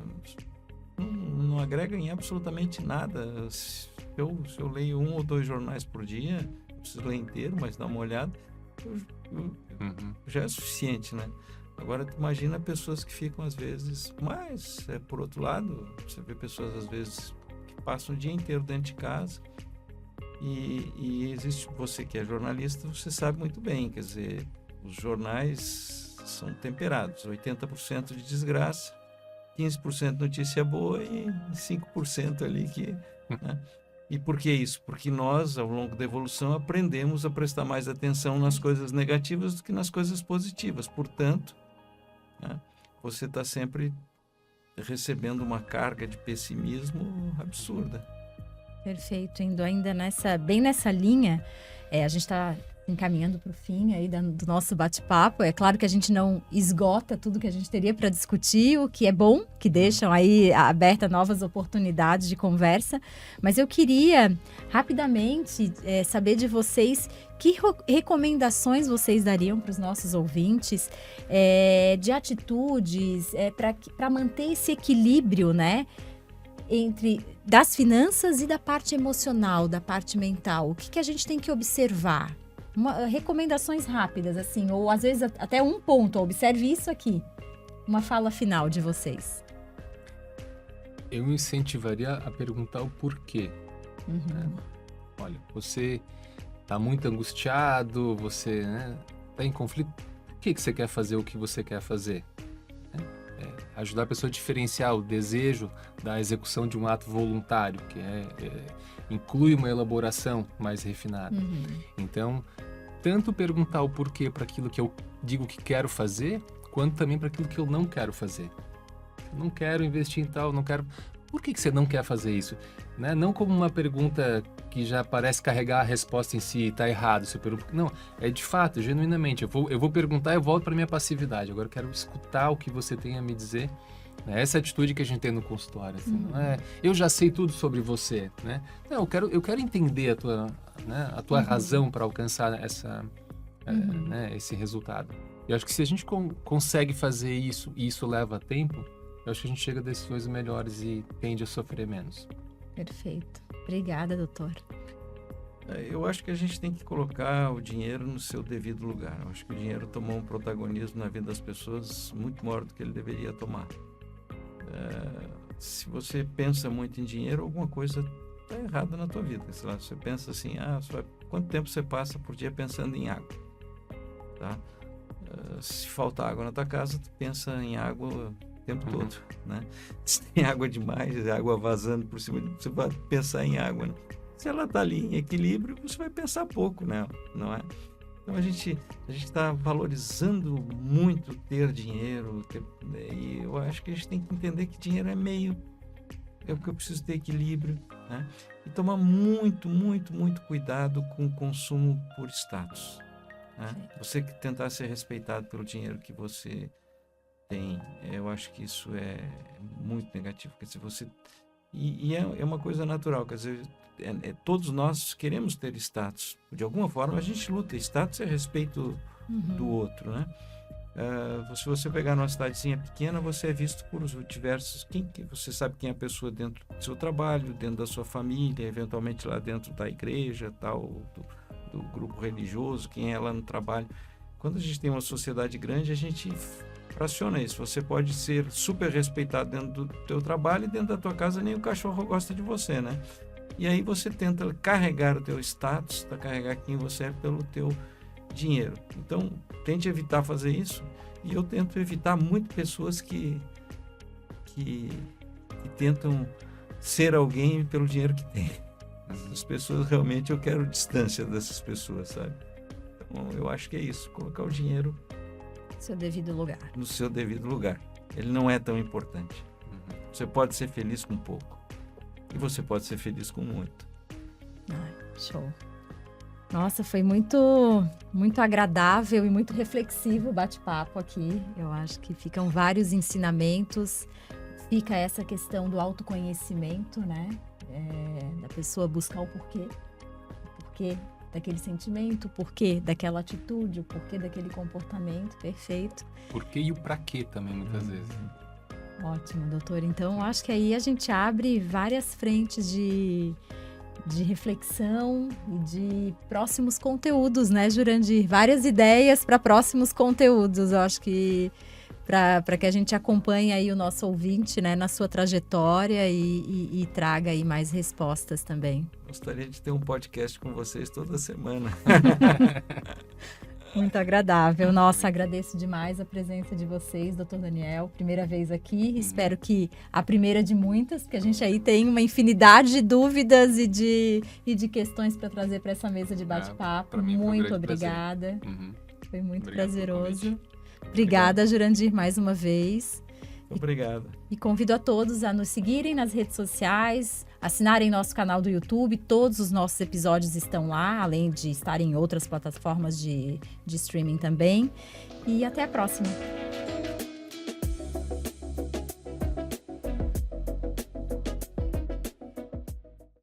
Não agrega em absolutamente nada. Se eu leio 1 ou 2 jornais por dia, não preciso ler inteiro, mas dá uma olhada, já é suficiente, né? Agora, tu imagina pessoas que ficam às vezes... Mas, por outro lado, você vê pessoas às vezes que passam o dia inteiro dentro de casa e existe... Você que é jornalista, você sabe muito bem, quer dizer, os jornais são temperados, 80% de desgraça, 15% notícia boa e 5% ali que... Né? E por que isso? Porque nós, ao longo da evolução, aprendemos a prestar mais atenção nas coisas negativas do que nas coisas positivas. Portanto, né, você está sempre recebendo uma carga de pessimismo absurda. Perfeito, indo ainda bem nessa linha, a gente está encaminhando para o fim aí do nosso bate-papo. É claro que a gente não esgota tudo que a gente teria para discutir, o que é bom, que deixam aí abertas novas oportunidades de conversa. Mas eu queria, rapidamente, saber de vocês que recomendações vocês dariam para os nossos ouvintes de atitudes para manter esse equilíbrio, né? Entre das finanças e da parte emocional, da parte mental. O que a gente tem que observar? Recomendações rápidas, assim, ou às vezes até um ponto. Observe isso aqui. Uma fala final de vocês. Eu incentivaria a perguntar o porquê. Né? Olha, você está muito angustiado, você está em conflito. Por que você quer fazer o que você quer fazer? Ajudar a pessoa a diferenciar o desejo da execução de um ato voluntário, que inclui uma elaboração mais refinada. Então, tanto perguntar o porquê para aquilo que eu digo que quero fazer, quanto também para aquilo que eu não quero fazer. Eu não quero investir em tal, não quero... Por que você não quer fazer isso? Né? Não como uma pergunta que já parece carregar a resposta em si, está errado. Não, é de fato, genuinamente. Eu vou perguntar e eu volto para minha passividade. Agora eu quero escutar o que você tem a me dizer. Essa é a atitude que a gente tem no consultório. Assim, não é, eu já sei tudo sobre você. Né? Não, eu quero entender a tua razão para alcançar esse resultado. Eu acho que se a gente consegue fazer isso e isso leva tempo, eu acho que a gente chega a decisões melhores e tende a sofrer menos. Perfeito. Obrigada, doutor. Eu acho que a gente tem que colocar o dinheiro no seu devido lugar. Eu acho que o dinheiro tomou um protagonismo na vida das pessoas muito maior do que ele deveria tomar. Se você pensa muito em dinheiro, alguma coisa está errada na tua vida. Sei lá, você pensa assim, quanto tempo você passa por dia pensando em água? Tá? Se falta água na tua casa, tu pensa em água o tempo todo, né? Se tem água demais, água vazando por cima, você vai pensar em água, né? Se ela está ali em equilíbrio, você vai pensar pouco nela, não é? Então a gente está valorizando muito ter dinheiro, e eu acho que a gente tem que entender que dinheiro é meio, é porque eu preciso ter equilíbrio, né? E tomar muito, muito, muito cuidado com o consumo por status, né? Você que tentar ser respeitado pelo dinheiro que você tem, eu acho que isso é muito negativo. Quer dizer, você E é uma coisa natural, quer dizer, todos nós queremos ter status. De alguma forma a gente luta. Status é respeito do outro, né? Se você pegar numa cidadezinha pequena, você é visto por diversos... Você sabe quem é a pessoa dentro do seu trabalho, dentro da sua família, eventualmente lá dentro da igreja, tal, do grupo religioso, quem é lá no trabalho. Quando a gente tem uma sociedade grande, a gente fraciona isso. Você pode ser super respeitado dentro do teu trabalho e dentro da tua casa nem o cachorro gosta de você, né? E aí você tenta carregar o teu status, carregar quem você é pelo teu dinheiro. Então, tente evitar fazer isso. E eu tento evitar muito pessoas que tentam ser alguém pelo dinheiro que tem. As pessoas, realmente, eu quero distância dessas pessoas, sabe? Então, eu acho que é isso. Colocar o dinheiro seu devido lugar. No seu devido lugar. Ele não é tão importante. Você pode ser feliz com pouco. E você pode ser feliz com muito. Show. Nossa, foi muito agradável e muito reflexivo o bate-papo aqui. Eu acho que ficam vários ensinamentos. Fica essa questão do autoconhecimento, né? Da pessoa buscar o porquê. O porquê daquele sentimento, o porquê daquela atitude, o porquê daquele comportamento. Perfeito. Porquê e o pra quê também, muitas vezes. Ótimo, doutor. Então, acho que aí a gente abre várias frentes de reflexão e de próximos conteúdos, né, Jurandir? Várias ideias para próximos conteúdos. Eu acho que para que a gente acompanhe aí o nosso ouvinte, né, na sua trajetória e traga aí mais respostas também. Gostaria de ter um podcast com vocês toda semana. Muito agradável. Nossa, agradeço demais a presença de vocês, doutor Daniel. Primeira vez aqui. Espero que a primeira de muitas, porque a gente aí tem uma infinidade de dúvidas e de questões para trazer para essa mesa de bate-papo. Muito obrigada. Foi muito prazeroso. Obrigada, Jurandir, mais uma vez. Obrigado. E convido a todos a nos seguirem nas redes sociais, assinarem nosso canal do YouTube. Todos os nossos episódios estão lá, além de estarem em outras plataformas de streaming também. E até a próxima.